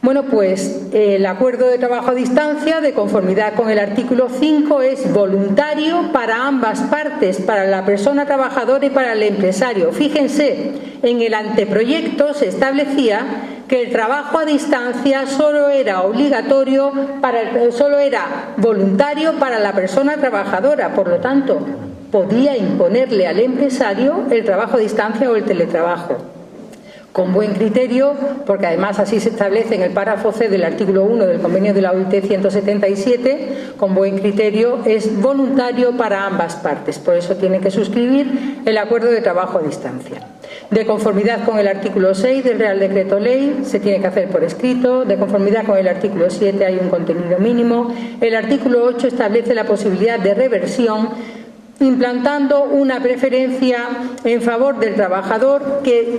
Bueno, pues el acuerdo de trabajo a distancia, de conformidad con el artículo 5, es voluntario para ambas partes, para la persona trabajadora y para el empresario. Fíjense, en el anteproyecto se establecía que el trabajo a distancia solo era voluntario para la persona trabajadora, por lo tanto, podía imponerle al empresario el trabajo a distancia o el teletrabajo. con buen criterio, porque además así se establece en el párrafo C del artículo 1 del convenio de la OIT 177, con buen criterio es voluntario para ambas partes, por eso tiene que suscribir el acuerdo de trabajo a distancia. De conformidad con el artículo 6 del Real Decreto Ley, se tiene que hacer por escrito. De conformidad con el artículo 7 hay un contenido mínimo. El artículo 8 establece la posibilidad de reversión, implantando una preferencia en favor del trabajador que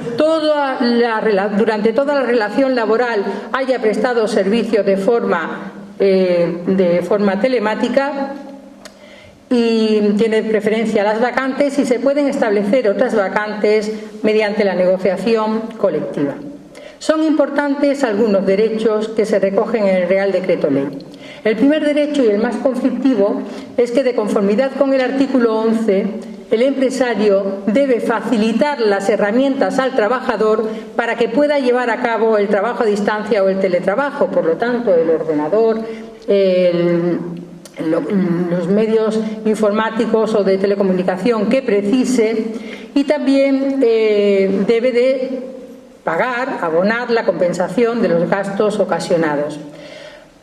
durante toda la relación laboral haya prestado servicios de forma telemática, y tiene preferencia a las vacantes, y se pueden establecer otras vacantes mediante la negociación colectiva. Son importantes algunos derechos que se recogen en el Real Decreto Ley. El primer derecho, y el más conflictivo, es que, de conformidad con el artículo 11, el empresario debe facilitar las herramientas al trabajador para que pueda llevar a cabo el trabajo a distancia o el teletrabajo. Por lo tanto, el ordenador, los medios informáticos o de telecomunicación que precise, y también debe de abonar la compensación de los gastos ocasionados.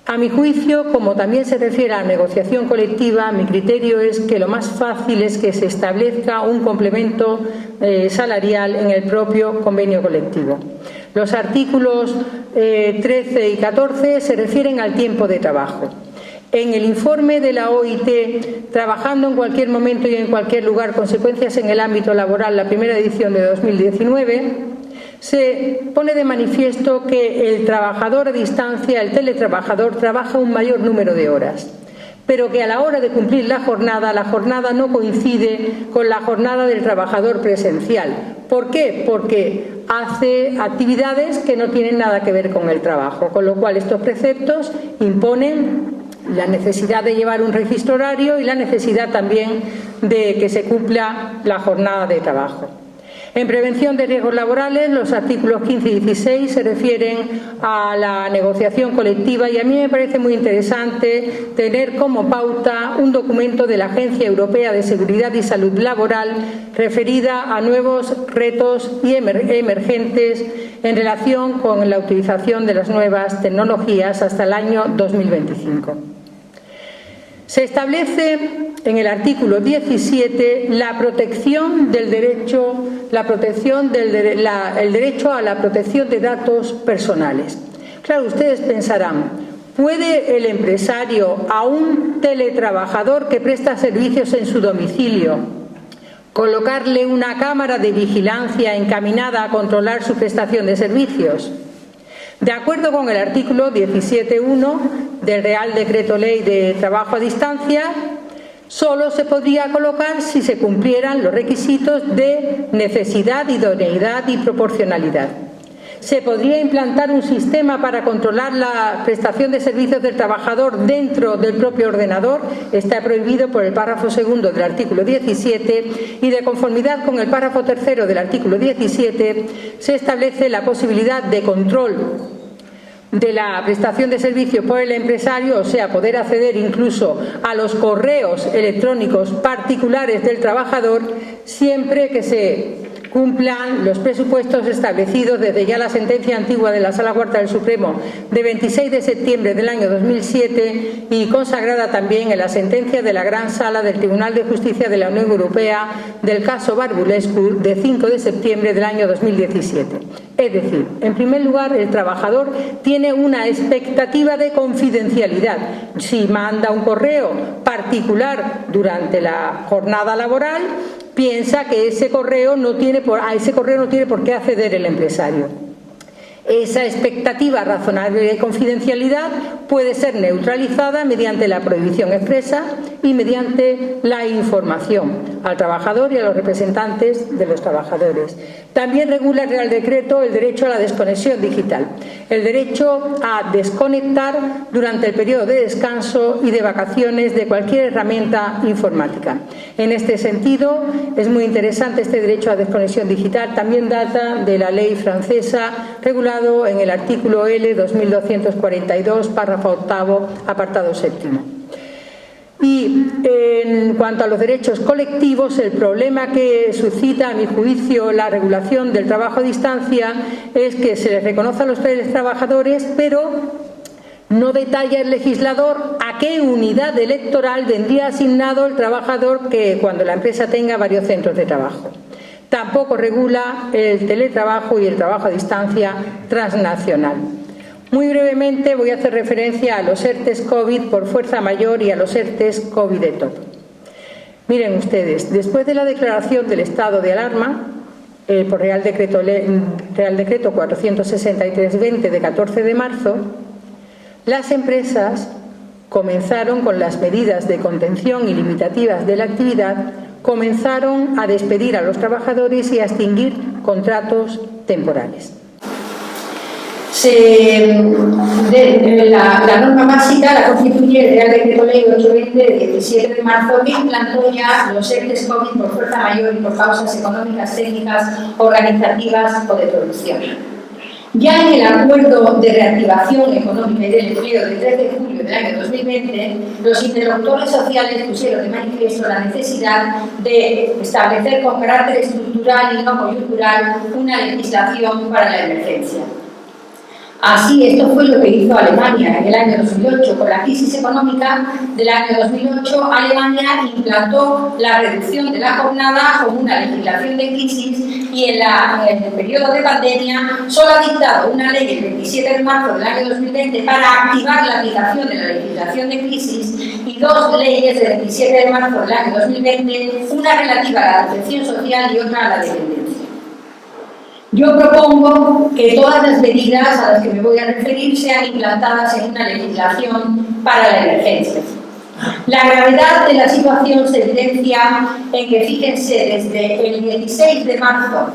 A mi juicio, como también se refiere a la negociación colectiva, mi criterio es que lo más fácil es que se establezca un complemento salarial en el propio convenio colectivo. Los artículos 13 y 14 se refieren al tiempo de trabajo. En el informe de la OIT, Trabajando en cualquier momento y en cualquier lugar, consecuencias en el ámbito laboral, la primera edición de 2019, se pone de manifiesto que el trabajador a distancia, el teletrabajador, trabaja un mayor número de horas, pero que a la hora de cumplir la jornada no coincide con la jornada del trabajador presencial. ¿Por qué? Porque hace actividades que no tienen nada que ver con el trabajo, con lo cual estos preceptos imponen la necesidad de llevar un registro horario y la necesidad también de que se cumpla la jornada de trabajo. En prevención de riesgos laborales, los artículos 15 y 16 se refieren a la negociación colectiva, y a mí me parece muy interesante tener como pauta un documento de la Agencia Europea de Seguridad y Salud Laboral referida a nuevos retos y emergentes en relación con la utilización de las nuevas tecnologías hasta el año 2025. Se establece en el artículo 17 la protección del derecho, el derecho a la protección de datos personales. Claro, ustedes pensarán, ¿puede el empresario a un teletrabajador que presta servicios en su domicilio colocarle una cámara de vigilancia encaminada a controlar su prestación de servicios? De acuerdo con el artículo 17.1 del Real Decreto Ley de Trabajo a Distancia, solo se podría colocar si se cumplieran los requisitos de necesidad, idoneidad y proporcionalidad. Se podría implantar un sistema para controlar la prestación de servicios del trabajador dentro del propio ordenador. Está prohibido por el párrafo segundo del artículo 17, y de conformidad con el párrafo tercero del artículo 17 se establece la posibilidad de control de la prestación de servicio por el empresario, o sea, poder acceder incluso a los correos electrónicos particulares del trabajador, siempre que se cumplan los presupuestos establecidos desde ya la sentencia antigua de la Sala Cuarta del Supremo de 26 de septiembre del año 2007 y consagrada también en la sentencia de la Gran Sala del Tribunal de Justicia de la Unión Europea del caso Barbulescu de 5 de septiembre del año 2017. Es decir, en primer lugar, el trabajador tiene una expectativa de confidencialidad. Si manda un correo particular durante la jornada laboral, piensa que a ese correo no tiene por qué acceder el empresario. Esa expectativa razonable de confidencialidad puede ser neutralizada mediante la prohibición expresa y mediante la información al trabajador y a los representantes de los trabajadores. También regula el Real Decreto el derecho a la desconexión digital, el derecho a desconectar durante el periodo de descanso y de vacaciones de cualquier herramienta informática. En este sentido, es muy interesante este derecho a desconexión digital, también data de la ley francesa regulada en el artículo L 2242, párrafo octavo, apartado séptimo. Y en cuanto a los derechos colectivos, el problema que suscita, a mi juicio, la regulación del trabajo a distancia es que se les reconoce a los trabajadores, pero no detalla el legislador a qué unidad electoral vendría asignado el trabajador que cuando la empresa tenga varios centros de trabajo. Tampoco regula el teletrabajo y el trabajo a distancia transnacional. Muy brevemente voy a hacer referencia a los ERTEs COVID por fuerza mayor y a los ERTEs COVID de todo. Miren ustedes, después de la declaración del estado de alarma, por Real Decreto 463-20 de 14 de marzo, las empresas comenzaron con las medidas de contención y limitativas de la actividad, comenzaron a despedir a los trabajadores y a extinguir contratos temporales. La norma básica la constituye el Real Decreto Ley 820 de 17 de marzo, que implantó ya los ERTEs COVID por fuerza mayor y por causas económicas, técnicas, organizativas o de producción. Ya en el Acuerdo de Reactivación Económica y del Empleo del 3 de julio del año 2020, los interlocutores sociales pusieron de manifiesto la necesidad de establecer con carácter estructural y no coyuntural una legislación para la emergencia. Así, esto fue lo que hizo Alemania en el año 2008. Con la crisis económica del año 2008, Alemania implantó la reducción de la jornada como una legislación de crisis y en el periodo de pandemia solo ha dictado una ley el 27 de marzo del año 2020 para activar la aplicación de la legislación de crisis y dos leyes del 27 de marzo del año 2020, una relativa a la protección social y otra a la dependencia. Yo propongo que todas las medidas a las que me voy a referir sean implantadas en una legislación para la emergencia. La gravedad de la situación se evidencia en que, fíjense, desde el 16 de marzo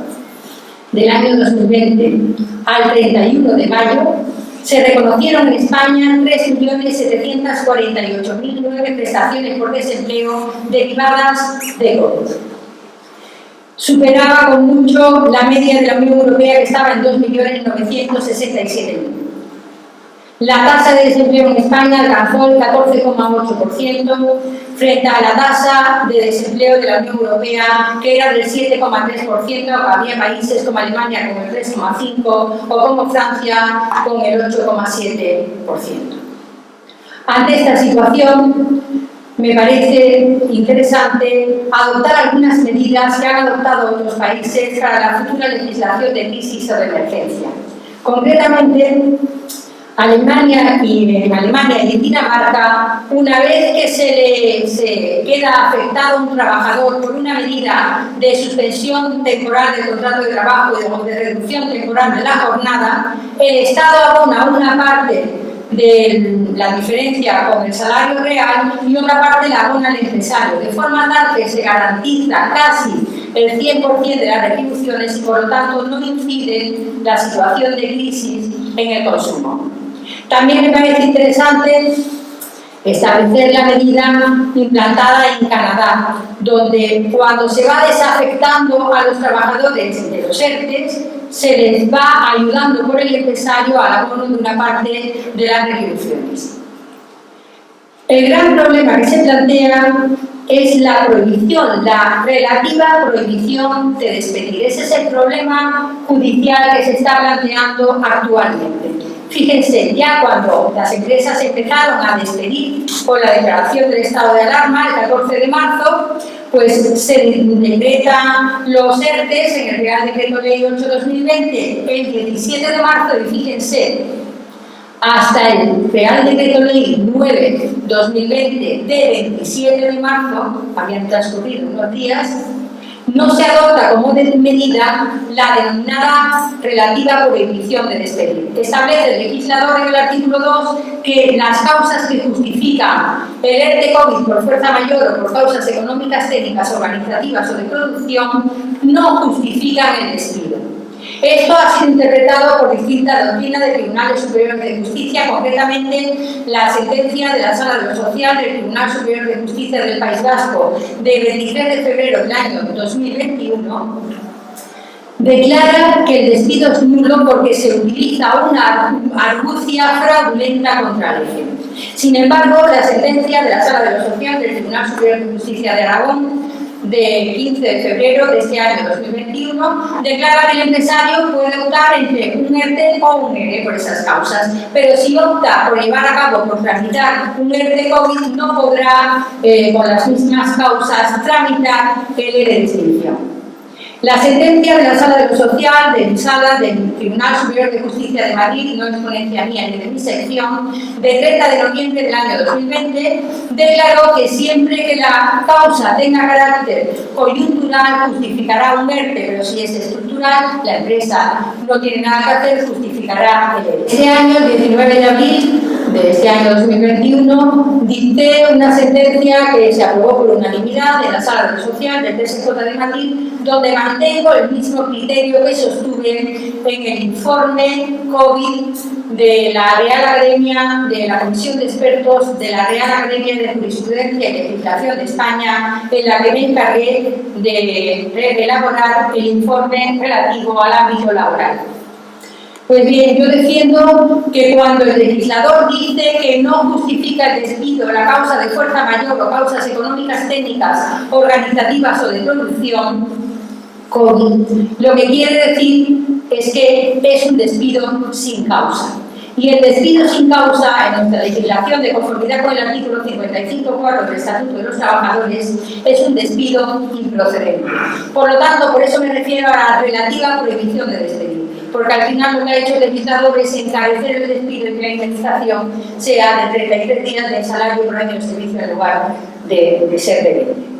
del año 2020 al 31 de mayo, se reconocieron en España 3.748.009 prestaciones por desempleo derivadas de COVID. Superaba con mucho la media de la Unión Europea, que estaba en 2.967.000. La tasa de desempleo en España alcanzó el 14,8% frente a la tasa de desempleo de la Unión Europea, que era del 7,3%, había países como Alemania con el 3,5% o como Francia con el 8,7%. Ante esta situación, me parece interesante adoptar algunas medidas que han adoptado otros países para la futura legislación de crisis o de emergencia. Concretamente, Alemania y en Dinamarca, una vez que se queda afectado un trabajador por una medida de suspensión temporal del contrato de trabajo o de reducción temporal de la jornada, el Estado abona una parte de la diferencia con el salario real y otra parte la abona al empresario, de forma tal que se garantiza casi el 100% de las retribuciones y por lo tanto no incide la situación de crisis en el consumo. También me parece interesante establecer la medida implantada en Canadá, donde cuando se va desafectando a los trabajadores de los ERTEs, se les va ayudando por el empresario al abono de una parte de las retribuciones. El gran problema que se plantea es la prohibición, la relativa prohibición de despedir. Ese es el problema judicial que se está planteando actualmente. Fíjense, ya cuando las empresas empezaron a despedir con la declaración del estado de alarma, el 14 de marzo, pues se decretan los ERTEs en el Real Decreto Ley 8/2020 el 17 de marzo y fíjense, hasta el Real Decreto Ley 9/2020 de 27 de marzo, habían transcurrido unos días, no se adopta como medida la denominada relativa prohibición de despedir. Establece el legislador en el artículo 2 que las causas que justifican el ERTE COVID por fuerza mayor o por causas económicas, técnicas, organizativas o de producción no justifican el despido. Esto ha sido interpretado por distintas doctrinas de tribunales superiores de justicia, concretamente la sentencia de la Sala de lo Social del Tribunal Superior de Justicia del País Vasco del 23 de febrero del año 2021, declara que el despido es nulo porque se utiliza una argucia fraudulenta contra el agente. Sin embargo, la sentencia de la Sala de lo Social del Tribunal Superior de Justicia de Aragón del 15 de febrero de este año 2021 declara que el empresario puede optar entre un ERTE o un ERE por esas causas, pero si opta por llevar a cabo, por tramitar un ERTE COVID, no podrá, con las mismas causas, tramitar el ERE de extinción. La sentencia de la Sala de lo Social, del Tribunal Superior de Justicia de Madrid, no es ponencia mía ni de mi sección, de 30 de noviembre del año 2020, declaró que siempre que la causa tenga carácter coyuntural, justificará un ERTE, pero si es estructural, la empresa no tiene nada que hacer, justificará el ERTE. Este año, el 19 de abril de este año 2021, dicté una sentencia que se aprobó por unanimidad en la Sala de lo Social del TSJ de Madrid, donde mantengo el mismo criterio que sostuve en el informe COVID de la Real Academia, de la Comisión de Expertos de la Real Academia de Jurisprudencia y Legislación de España, en la que me encargué de elaborar el informe relativo al ámbito laboral. Pues bien, yo defiendo que cuando el legislador dice que no justifica el despido la causa de fuerza mayor o causas económicas, técnicas, organizativas o de producción, COVID, lo que quiere decir es que es un despido sin causa. Y el despido sin causa, en nuestra legislación de conformidad con el artículo 55.4 del Estatuto de los Trabajadores, es un despido improcedente. Por lo tanto, por eso me refiero a la relativa prohibición de despedir. Porque al final lo que ha hecho el legislador es encarecer el despido y que la indemnización sea de 33 días de salario por año de servicio en lugar de ser de 20.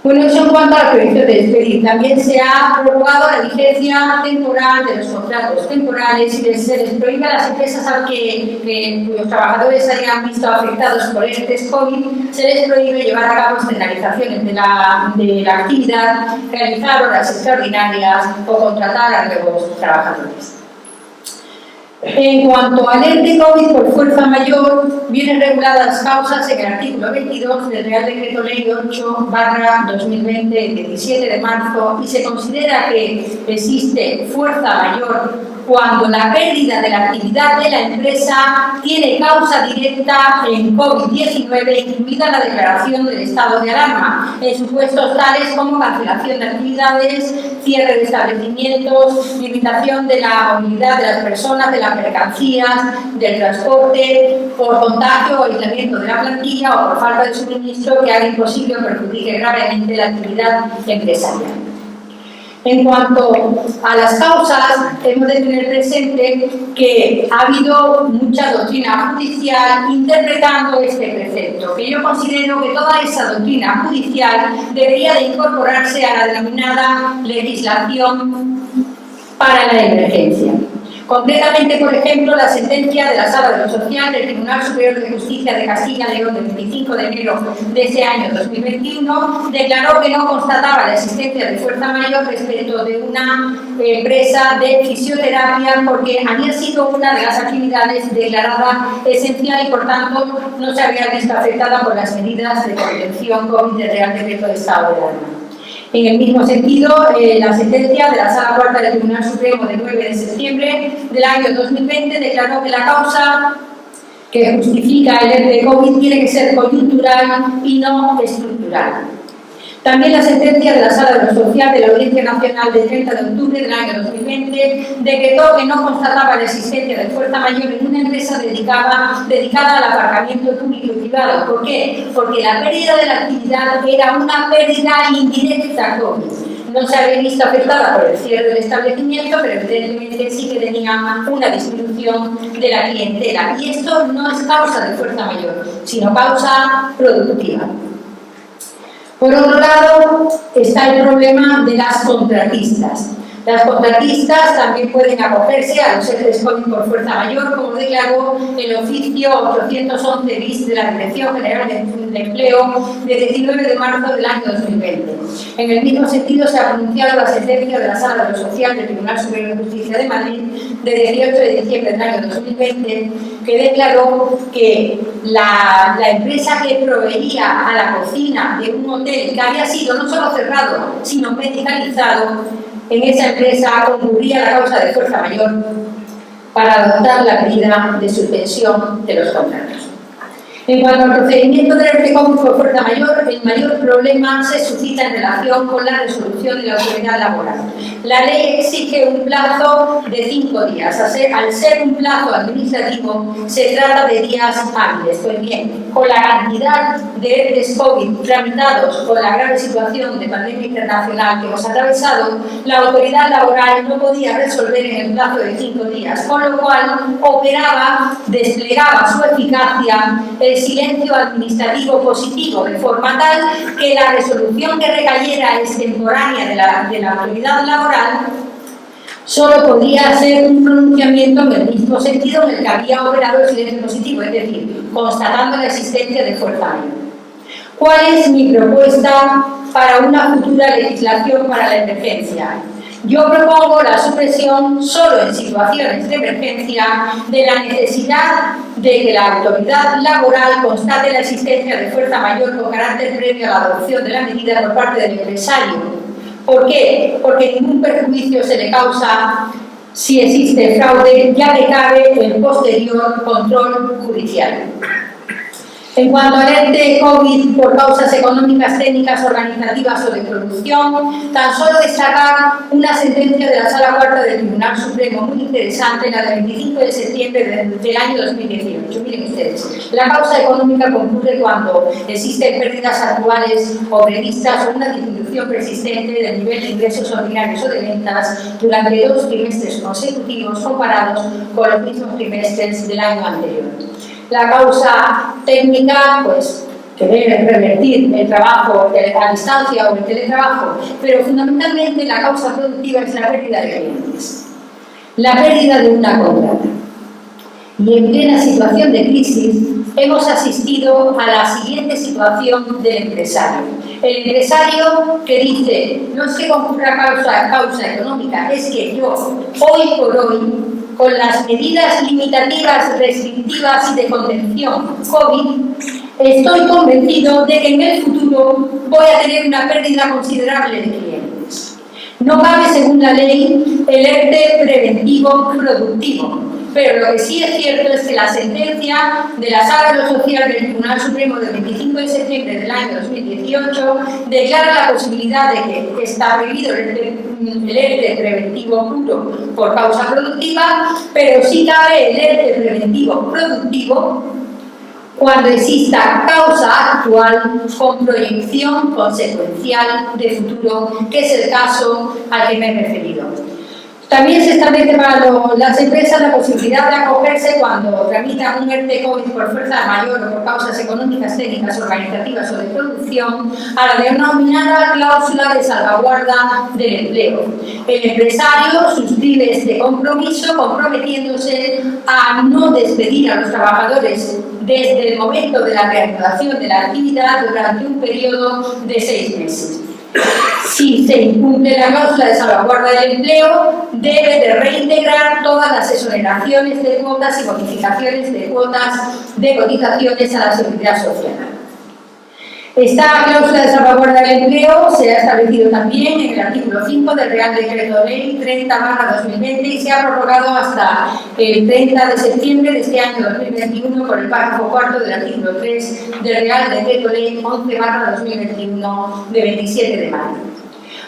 Bueno, eso en cuanto a la prohibición de despedir. También se ha prorrogado la vigencia temporal de los contratos temporales y se les prohíbe a las empresas cuyos trabajadores hayan visto afectados por el test COVID, se les prohíbe llevar a cabo externalizaciones de la actividad, realizar horas extraordinarias o contratar a nuevos trabajadores. En cuanto al ERTE COVID por fuerza mayor, vienen reguladas las causas en el artículo 22 del Real Decreto Ley 8/2020, del 17 de marzo, y se considera que existe fuerza mayor cuando la pérdida de la actividad de la empresa tiene causa directa en COVID-19, incluida la declaración del estado de alarma, en supuestos tales como cancelación de actividades, cierre de establecimientos, limitación de la movilidad de las personas, de las mercancías, del transporte, por contagio o aislamiento de la plantilla o por falta de suministro que haga imposible o perjudique gravemente la actividad empresarial. En cuanto a las causas, hemos de tener presente que ha habido mucha doctrina judicial interpretando este precepto, que yo considero que toda esa doctrina judicial debería de incorporarse a la denominada legislación para la emergencia. Concretamente, por ejemplo, la sentencia de la Sala de lo Social del Tribunal Superior de Justicia de Castilla y León del 25 de enero de ese año 2021 declaró que no constataba la existencia de fuerza mayor respecto de una empresa de fisioterapia porque había sido una de las actividades declarada esencial y por tanto no se había visto afectada por las medidas de contención COVID del Real Decreto de Estado de Alarma. En el mismo sentido, la sentencia de la Sala Cuarta del Tribunal Supremo del 9 de septiembre del año 2020 declaró que la causa que justifica el ERTE COVID tiene que ser coyuntural y no estructural. También la sentencia de la Sala de lo Social de la Audiencia Nacional del 30 de octubre del año 2020 decretó que no constataba la existencia de fuerza mayor en una empresa dedicada al aparcamiento público y privado. ¿Por qué? Porque la pérdida de la actividad era una pérdida indirecta COVID. No se había visto afectada por el cierre del establecimiento, pero evidentemente sí que tenía una disminución de la clientela. Y esto no es causa de fuerza mayor, sino causa productiva. Por otro lado, está el problema de las contratistas. Las contratistas también pueden acogerse a los ERTE COVID por fuerza mayor, como declaró el oficio 811 bis de la Dirección General de Empleo de 19 de marzo del año 2020. En el mismo sentido se ha pronunciado la sentencia de la Sala de lo Social del Tribunal Superior de Justicia de Madrid de 18 de diciembre del año 2020, que declaró que la empresa que proveía a la cocina de un hotel que había sido no solo cerrado, sino medicalizado, en esa empresa concurría la causa de fuerza mayor para adoptar la medida de suspensión de los contratos. En cuanto al procedimiento del ERTE COVID por fuerza mayor, el mayor problema se suscita en relación con la resolución de la autoridad laboral. La ley exige un plazo de 5 días. Al ser un plazo administrativo, se trata de días hábiles. Pues bien, con la cantidad de ERTE COVID tramitados con la grave situación de pandemia internacional que hemos atravesado, la autoridad laboral no podía resolver en el plazo de 5 días, con lo cual desplegaba su eficacia el silencio administrativo positivo, de forma tal que la resolución que recayera extemporánea de la autoridad laboral solo podría ser un pronunciamiento en el mismo sentido en el que había operado el silencio positivo, es decir, constatando la existencia de fuerza mayor. ¿Cuál es mi propuesta para una futura legislación para la emergencia? Yo propongo la supresión, solo en situaciones de emergencia, de la necesidad de que la autoridad laboral constate la existencia de fuerza mayor con carácter previo a la adopción de la medida por parte del empresario. ¿Por qué? Porque ningún perjuicio se le causa si existe fraude, ya que cabe el posterior control judicial. En cuanto al ERTE COVID por causas económicas, técnicas, organizativas o de producción, tan solo destacar una sentencia de la Sala Cuarta del Tribunal Supremo muy interesante, la del 25 de septiembre del año 2018. Miren ustedes, la causa económica concluye cuando existen pérdidas actuales o previstas o una disminución persistente del nivel de ingresos ordinarios o de ventas durante 2 trimestres consecutivos comparados con los mismos trimestres del año anterior. La causa técnica, pues, que debe revertir el trabajo a distancia o el teletrabajo, pero fundamentalmente la causa productiva es la pérdida de clientes, la pérdida de una contrata. Y en plena situación de crisis hemos asistido a la siguiente situación del empresario. El empresario que dice, no es que concurra causa económica, es que yo, hoy por hoy, con las medidas limitativas, restrictivas y de contención COVID, estoy convencido de que en el futuro voy a tener una pérdida considerable de clientes. No cabe, según la ley, el ERTE preventivo productivo, pero lo que sí es cierto es que la sentencia de la Sala de lo Social del Tribunal Supremo del 25 de septiembre del año 2018 declara la posibilidad de que está prohibido el ERTE preventivo puro por causa productiva, pero sí cabe el ERTE preventivo productivo cuando exista causa actual con proyección consecuencial de futuro, que es el caso al que me he referido. También se establece para las empresas la posibilidad de acogerse cuando tramitan un ERTE COVID por fuerza mayor o por causas económicas, técnicas, organizativas o de producción a la denominada cláusula de salvaguarda del empleo. El empresario suscribe este compromiso comprometiéndose a no despedir a los trabajadores desde el momento de la reanudación de la actividad durante un periodo de 6 meses. Si se incumple la cláusula de salvaguarda del empleo, debe de reintegrar todas las exoneraciones de cuotas y bonificaciones de cuotas de cotizaciones a la Seguridad Social. Esta cláusula de salvaguarda del empleo se ha establecido también en el artículo 5 del Real Decreto Ley 30/2020 y se ha prorrogado hasta el 30 de septiembre de este año 2021 por el párrafo 4 del artículo 3 del Real Decreto Ley 11/2021 de 27 de mayo.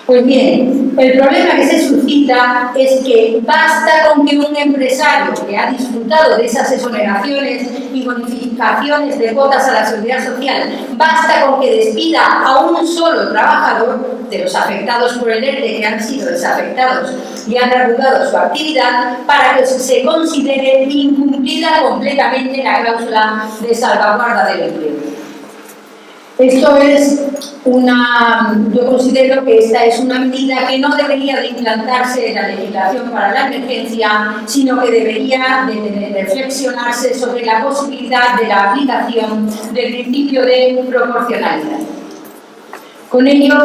Pues bien, el problema que se suscita es que basta con que un empresario que ha disfrutado de esas exoneraciones y bonificaciones de cuotas a la Seguridad Social, basta con que despida a un solo trabajador de los afectados por el ERTE que han sido desafectados y han reanudado su actividad para que se considere incumplida completamente la cláusula de salvaguarda del empleo. Esto es yo considero que esta es una medida que no debería de implantarse en la legislación para la emergencia, sino que debería de reflexionarse sobre la posibilidad de la aplicación del principio de proporcionalidad. Con ello,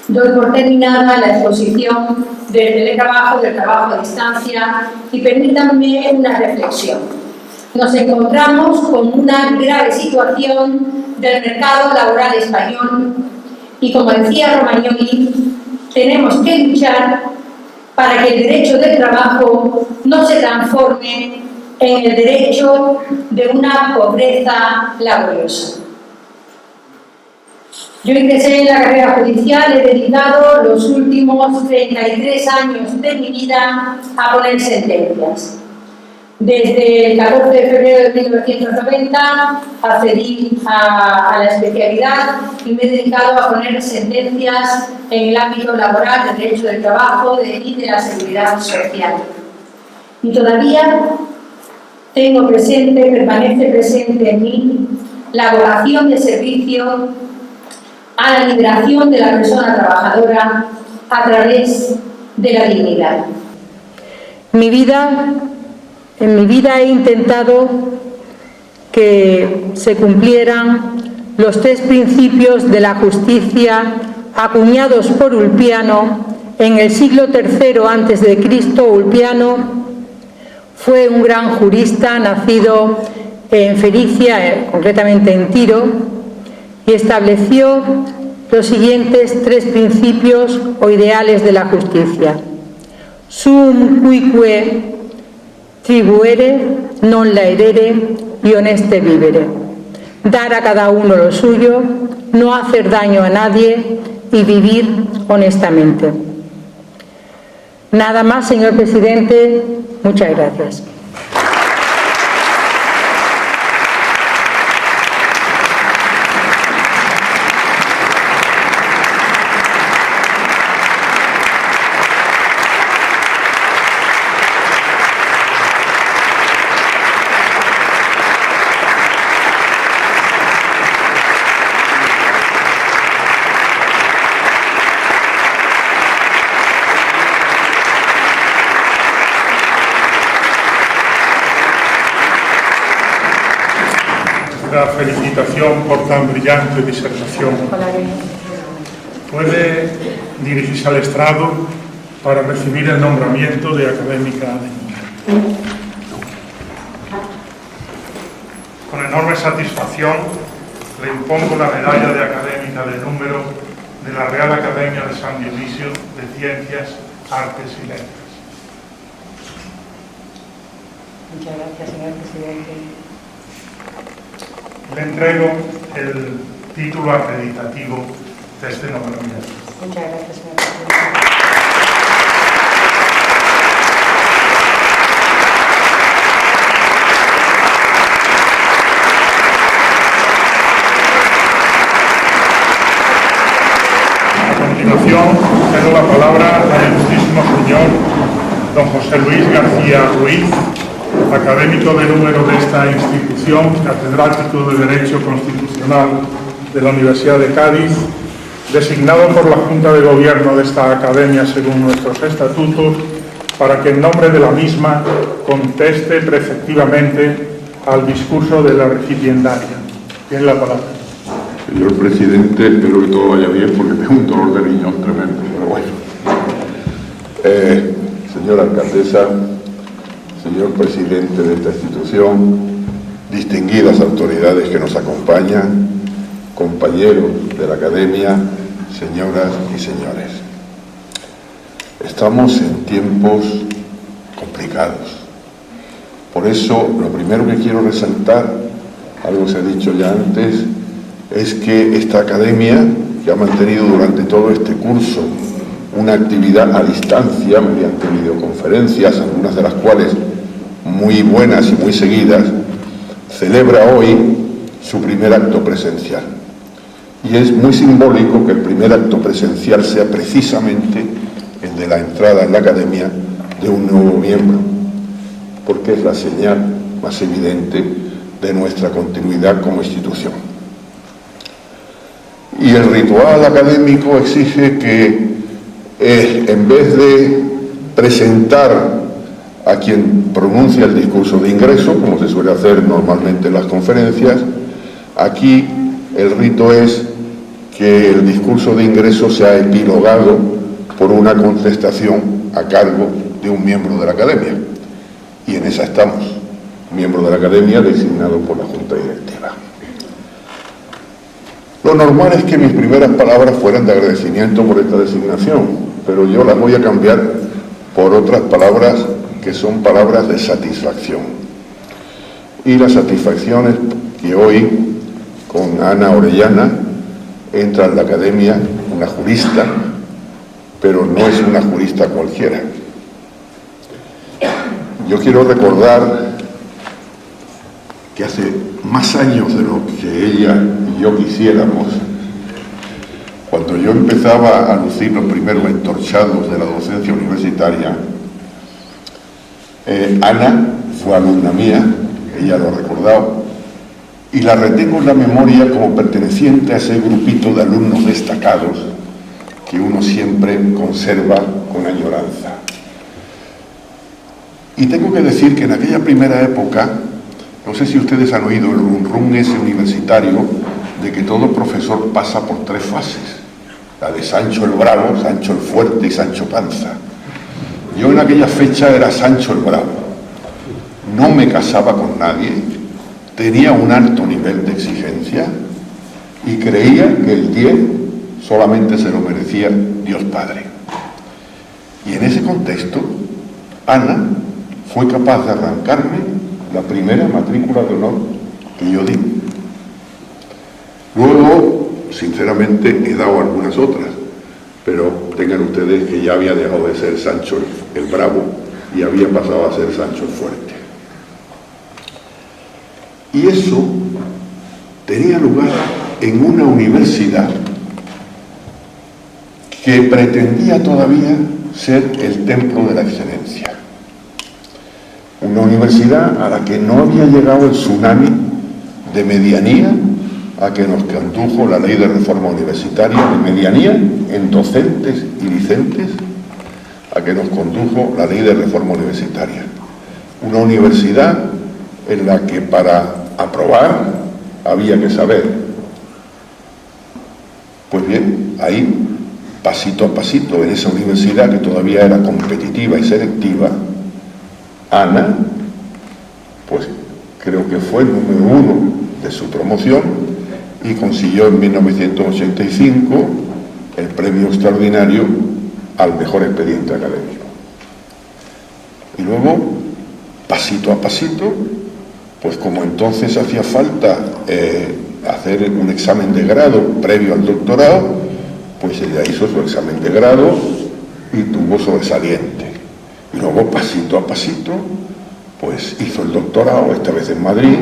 doy por terminada la exposición del teletrabajo, del trabajo a distancia, y permítanme una reflexión. Nos encontramos con una grave situación del mercado laboral español y, como decía Romagnoli, tenemos que luchar para que el derecho del trabajo no se transforme en el derecho de una pobreza laboriosa. Yo ingresé en la carrera judicial, he dedicado los últimos 33 años de mi vida a poner sentencias. Desde el 14 de febrero de 1990 accedí a la especialidad y me he dedicado a poner sentencias en el ámbito laboral, del derecho del trabajo y de la seguridad social. Y todavía permanece presente en mí la vocación de servicio a la liberación de la persona trabajadora a través de la dignidad. En mi vida he intentado que se cumplieran los 3 principios de la justicia acuñados por Ulpiano en el siglo III a.C. Ulpiano fue un gran jurista nacido en Fenicia, concretamente en Tiro, y estableció los siguientes 3 principios o ideales de la justicia. Sum cuique tribuere, non laedere y honeste vivere. Dar a cada uno lo suyo, no hacer daño a nadie y vivir honestamente. Nada más, señor presidente. Muchas gracias. La felicitación por tan brillante disertación. Puede dirigirse al estrado para recibir el nombramiento de académica de número. Con enorme satisfacción le impongo la medalla de académica de número de la Real Academia de San Dionisio de Ciencias, Artes y Letras. Muchas gracias, señor presidente. Le entrego el título acreditativo de este nombramiento. Muchas gracias, señor presidente. A continuación, cedo la palabra al ilustrísimo señor don José Luis García Ruiz, académico de número de esta institución, catedrático de Derecho Constitucional de la Universidad de Cádiz, designado por la Junta de Gobierno de esta academia según nuestros estatutos, para que en nombre de la misma conteste preceptivamente al discurso de la recipiendaria. Tiene la palabra. Señor presidente, espero que todo vaya bien porque tengo un dolor de riñón tremendo, pero bueno. Señora alcaldesa, señor presidente de esta institución, distinguidas autoridades que nos acompañan, compañeros de la academia, señoras y señores. Estamos en tiempos complicados. Por eso, lo primero que quiero resaltar, algo se ha dicho ya antes, es que esta academia, que ha mantenido durante todo este curso una actividad a distancia mediante videoconferencias, algunas de las cuales muy buenas y muy seguidas, celebra hoy su primer acto presencial. Y es muy simbólico que el primer acto presencial sea precisamente el de la entrada en la academia de un nuevo miembro, porque es la señal más evidente de nuestra continuidad como institución. Y el ritual académico exige que en vez de presentar a quien pronuncia el discurso de ingreso, como se suele hacer normalmente en las conferencias, aquí el rito es que el discurso de ingreso sea epilogado por una contestación a cargo de un miembro de la academia. Y en esa estamos, miembro de la academia designado por la Junta Directiva. Lo normal es que mis primeras palabras fueran de agradecimiento por esta designación, pero yo las voy a cambiar por otras palabras que son palabras de satisfacción. y la satisfacción es que hoy, con Ana Orellana, entra en la academia una jurista, pero no es una jurista cualquiera. Yo quiero recordar que hace más años de lo que ella y yo quisiéramos, cuando yo empezaba a lucir los primeros entorchados de la docencia universitaria, Ana fue alumna mía, ella lo ha recordado, y la retengo en la memoria como perteneciente a ese grupito de alumnos destacados que uno siempre conserva con añoranza. Y tengo que decir que en aquella primera época, no sé si ustedes han oído el rum ese universitario de que todo profesor pasa por 3 fases, la de Sancho el Bravo, Sancho el Fuerte y Sancho Panza. Yo en aquella fecha era Sancho el Bravo, no me casaba con nadie, tenía un alto nivel de exigencia y creía que el 10 solamente se lo merecía Dios Padre. Y en ese contexto, Ana fue capaz de arrancarme la primera matrícula de honor que yo di. Luego, sinceramente, he dado algunas otras, pero tengan ustedes que ya había dejado de ser Sancho el Bravo y había pasado a ser Sancho el Fuerte. Y eso tenía lugar en una universidad que pretendía todavía ser el templo de la excelencia. Una universidad a la que no había llegado el tsunami de medianía a que nos condujo la ley de reforma universitaria, de medianía en docentes y discentes, a que nos condujo la ley de reforma universitaria. Una universidad en la que para aprobar había que saber. Pues bien, ahí, pasito a pasito, en esa universidad que todavía era competitiva y selectiva, Ana, pues creo que fue el número 1 de su promoción y consiguió en 1985 el premio extraordinario al mejor expediente académico. Y luego, pasito a pasito, pues como entonces hacía falta hacer un examen de grado previo al doctorado, pues ella hizo su examen de grado y tuvo sobresaliente. Y luego, pasito a pasito, pues hizo el doctorado, esta vez en Madrid,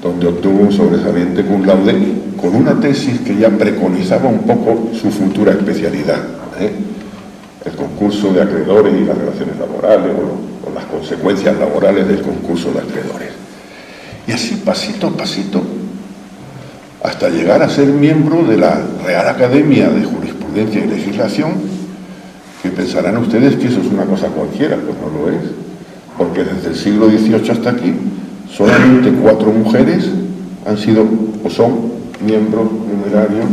donde obtuvo un sobresaliente cum laude con una tesis que ya preconizaba un poco su futura especialidad, el concurso de acreedores y las relaciones laborales, o las consecuencias laborales del concurso de acreedores. Y así, pasito a pasito, hasta llegar a ser miembro de la Real Academia de Jurisprudencia y Legislación, que pensarán ustedes que eso es una cosa cualquiera, pues no lo es, porque desde el siglo XVIII hasta aquí, solamente 4 mujeres han sido o son miembros numerarios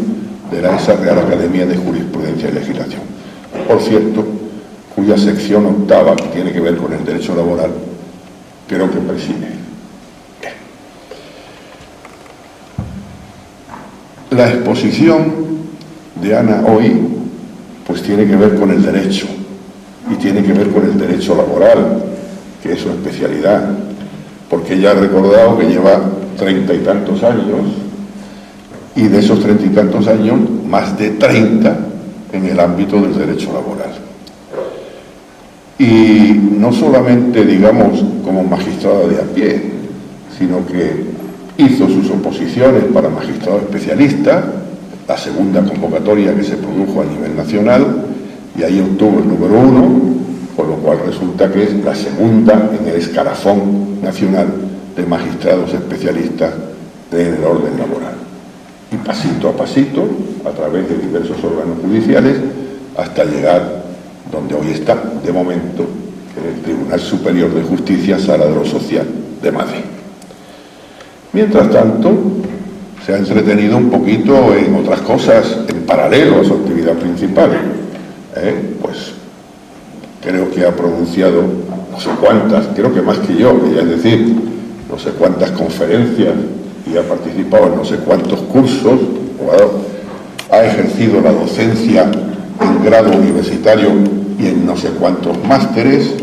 de esa Real Academia de Jurisprudencia y Legislación. Por cierto, cuya sección 8ª, que tiene que ver con el derecho laboral, creo que preside. La exposición de Ana hoy pues tiene que ver con el derecho y tiene que ver con el derecho laboral, que es su especialidad, porque ella ha recordado que lleva 30 y tantos años y de esos 30 y tantos años, más de 30 en el ámbito del derecho laboral. Y no solamente, digamos, como magistrada de a pie, sino que hizo sus oposiciones para magistrado especialista, la segunda convocatoria que se produjo a nivel nacional, y ahí obtuvo el número 1, con lo cual resulta que es la segunda en el escalafón nacional de magistrados especialistas en el orden laboral. Y pasito a pasito, a través de diversos órganos judiciales, hasta llegar donde hoy está, de momento, en el Tribunal Superior de Justicia, Sala de lo Social de Madrid. Mientras tanto, se ha entretenido un poquito en otras cosas en paralelo a su actividad principal. Pues creo que ha pronunciado no sé cuántas, creo que más que yo, es decir, no sé cuántas conferencias y ha participado en no sé cuántos cursos, ha ejercido la docencia en grado universitario y en no sé cuántos másteres,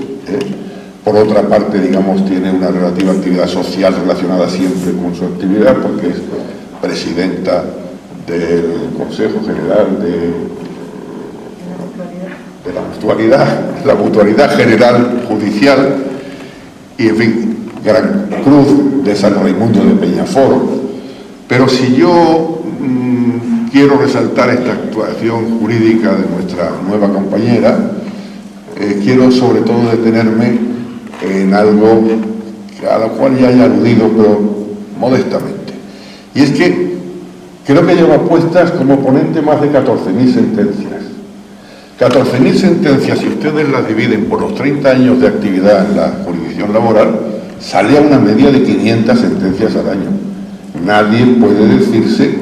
Por otra parte, digamos, tiene una relativa actividad social relacionada siempre con su actividad, porque es presidenta del Consejo General de la Mutualidad General Judicial y, en fin, Gran Cruz de San Raimundo de Peñafort. Pero si yo quiero resaltar esta actuación jurídica de nuestra nueva compañera, quiero sobre todo detenerme en algo a lo cual ya he aludido, pero modestamente. Y es que creo que lleva puestas como ponente más de 14.000 sentencias. 14.000 sentencias, si ustedes las dividen por los 30 años de actividad en la jurisdicción laboral, sale a una media de 500 sentencias al año. Nadie puede decirse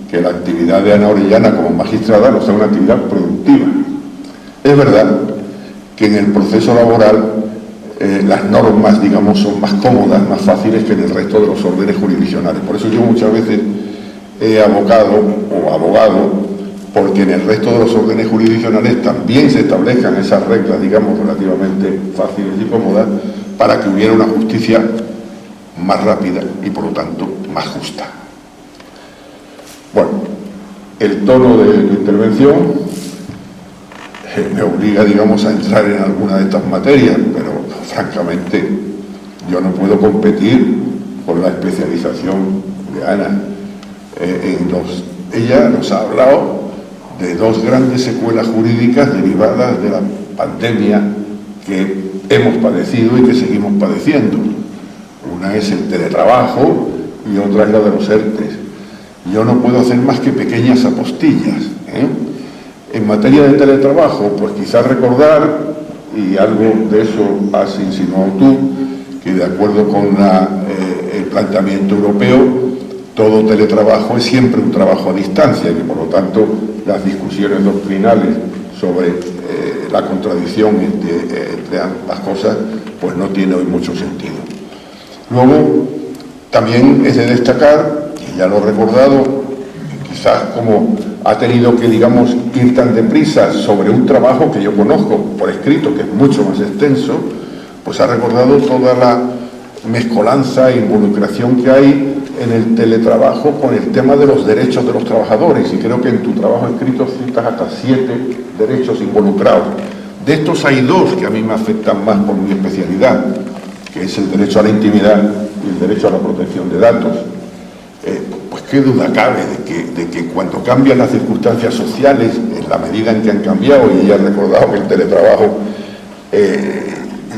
que la actividad de Ana Orellana como magistrada no sea una actividad productiva. Es verdad que en el proceso laboral las normas, digamos, son más cómodas, más fáciles que en el resto de los órdenes jurisdiccionales. Por eso yo muchas veces he abogado porque en el resto de los órdenes jurisdiccionales también se establezcan esas reglas, digamos, relativamente fáciles y cómodas, para que hubiera una justicia más rápida y, por lo tanto, más justa. Bueno, el tono de la intervención me obliga, digamos, a entrar en alguna de estas materias, pero francamente yo no puedo competir con la especialización de Ana. Ella nos ha hablado de dos grandes secuelas jurídicas derivadas de la pandemia que hemos padecido y que seguimos padeciendo. Una es el teletrabajo y otra es la de los ERTES. Yo no puedo hacer más que pequeñas apostillas, En materia de teletrabajo, pues quizás recordar, y algo de eso has insinuado tú, que de acuerdo con el planteamiento europeo, todo teletrabajo es siempre un trabajo a distancia, y por lo tanto las discusiones doctrinales sobre la contradicción entre ambas cosas, pues no tiene hoy mucho sentido. Luego, también es de destacar, y ya lo he recordado, quizás como ha tenido que, digamos, ir tan deprisa sobre un trabajo que yo conozco por escrito, que es mucho más extenso, pues ha recordado toda la mezcolanza e involucración que hay en el teletrabajo con el tema de los derechos de los trabajadores, y creo que en tu trabajo escrito citas hasta 7 derechos involucrados. De estos hay 2 que a mí me afectan más por mi especialidad, que es el derecho a la intimidad y el derecho a la protección de datos. Pues qué duda cabe de que cuando cambian las circunstancias sociales, en la medida en que han cambiado, y ya he recordado que el teletrabajo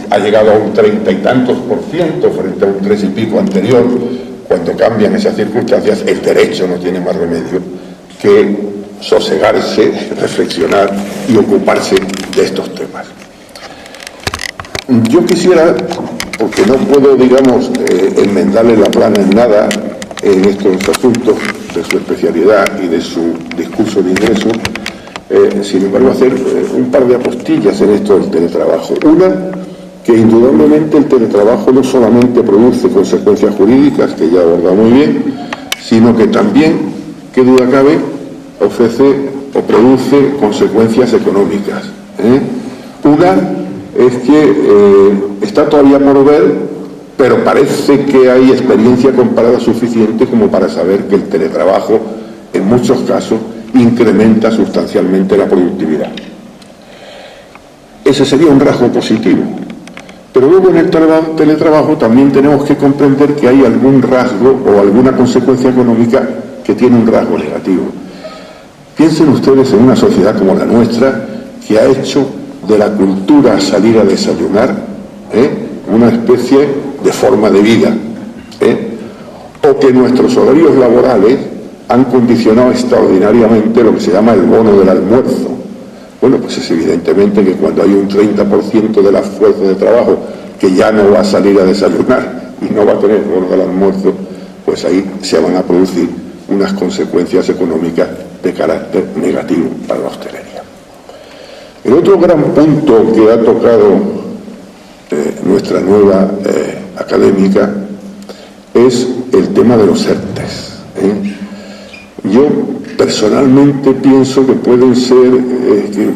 ha llegado a un 30 y tantos % frente a un 3 y pico anterior, cuando cambian esas circunstancias, el derecho no tiene más remedio que sosegarse, reflexionar y ocuparse de estos temas. Yo quisiera, porque no puedo, digamos, enmendarle la plana en nada en estos asuntos de su especialidad y de su discurso de ingreso, sin embargo, hacer un par de apostillas en esto del teletrabajo. Una, que indudablemente el teletrabajo no solamente produce consecuencias jurídicas, que ya he abordado muy bien, sino que también, qué duda cabe, ofrece o produce consecuencias económicas. Una es que está todavía por ver, pero parece que hay experiencia comparada suficiente como para saber que el teletrabajo, en muchos casos, incrementa sustancialmente la productividad. Ese sería un rasgo positivo. Pero luego en el teletrabajo también tenemos que comprender que hay algún rasgo o alguna consecuencia económica que tiene un rasgo negativo. Piensen ustedes en una sociedad como la nuestra, que ha hecho de la cultura salir a desayunar una especie de forma de vida, o que nuestros horarios laborales han condicionado extraordinariamente lo que se llama el bono del almuerzo. Bueno, pues es evidentemente que cuando hay un 30% de la fuerza de trabajo que ya no va a salir a desayunar y no va a tener bono del almuerzo, pues ahí se van a producir unas consecuencias económicas de carácter negativo para la hostelería. El otro gran punto que ha tocado nuestra nueva académica es el tema de los ERTES. Yo personalmente pienso que pueden ser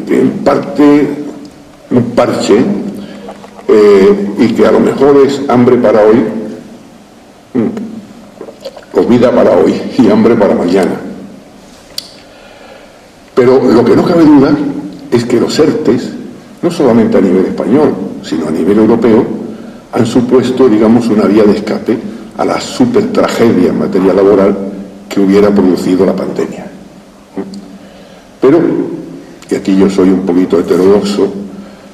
que en parte un parche y que a lo mejor es hambre para hoy, o vida para hoy y hambre para mañana. Pero lo que no cabe duda es que los ERTEs, no solamente a nivel español, sino a nivel europeo, han supuesto, digamos, una vía de escape a la super tragedia en materia laboral que hubiera producido la pandemia. Pero, y aquí yo soy un poquito heterodoxo,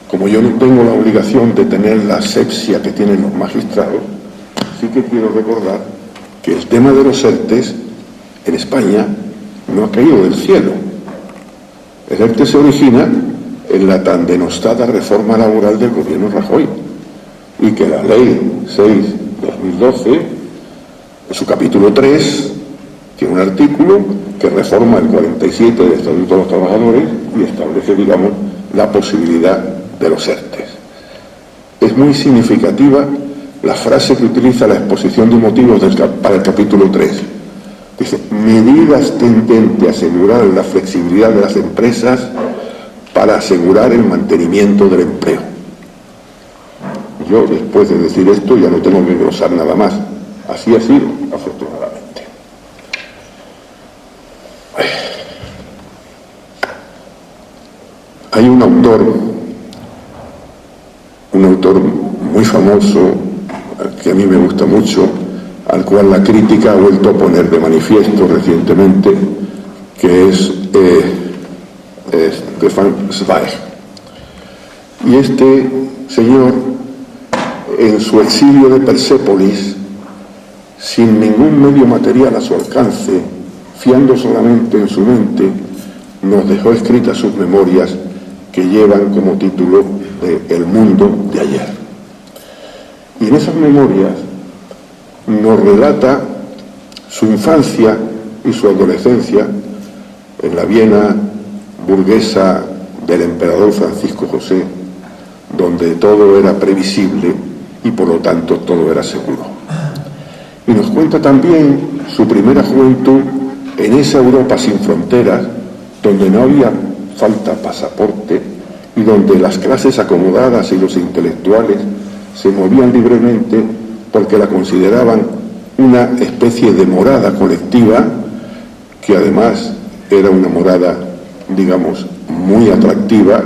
como yo no tengo la obligación de tener la asepsia que tienen los magistrados, sí que quiero recordar que el tema de los ERTEs en España no ha caído del cielo. El ERTE se origina en la tan denostada reforma laboral del gobierno Rajoy, y que la Ley 6/2012, en su capítulo 3, tiene un artículo que reforma el 47 del Estatuto de los Trabajadores y establece, digamos, la posibilidad de los ERTEs. Es muy significativa la frase que utiliza la exposición de motivos para el capítulo 3. Dice, medidas tendentes a asegurar la flexibilidad de las empresas para asegurar el mantenimiento del empleo. Yo, después de decir esto, ya no tengo que glosar nada más. Así ha sido, afortunadamente. Hay un autor muy famoso, que a mí me gusta mucho, al cual la crítica ha vuelto a poner de manifiesto recientemente, que es Stefan Zweig. Y este señor, en su exilio de Persépolis, sin ningún medio material a su alcance, fiando solamente en su mente, nos dejó escritas sus memorias que llevan como título de El mundo de ayer. Y en esas memorias nos relata su infancia y su adolescencia en la Viena burguesa del emperador Francisco José, donde todo era previsible y por lo tanto todo era seguro. Y nos cuenta también su primera juventud en esa Europa sin fronteras, donde no había falta pasaporte y donde las clases acomodadas y los intelectuales se movían libremente porque la consideraban una especie de morada colectiva, que además era una morada, digamos, muy atractiva,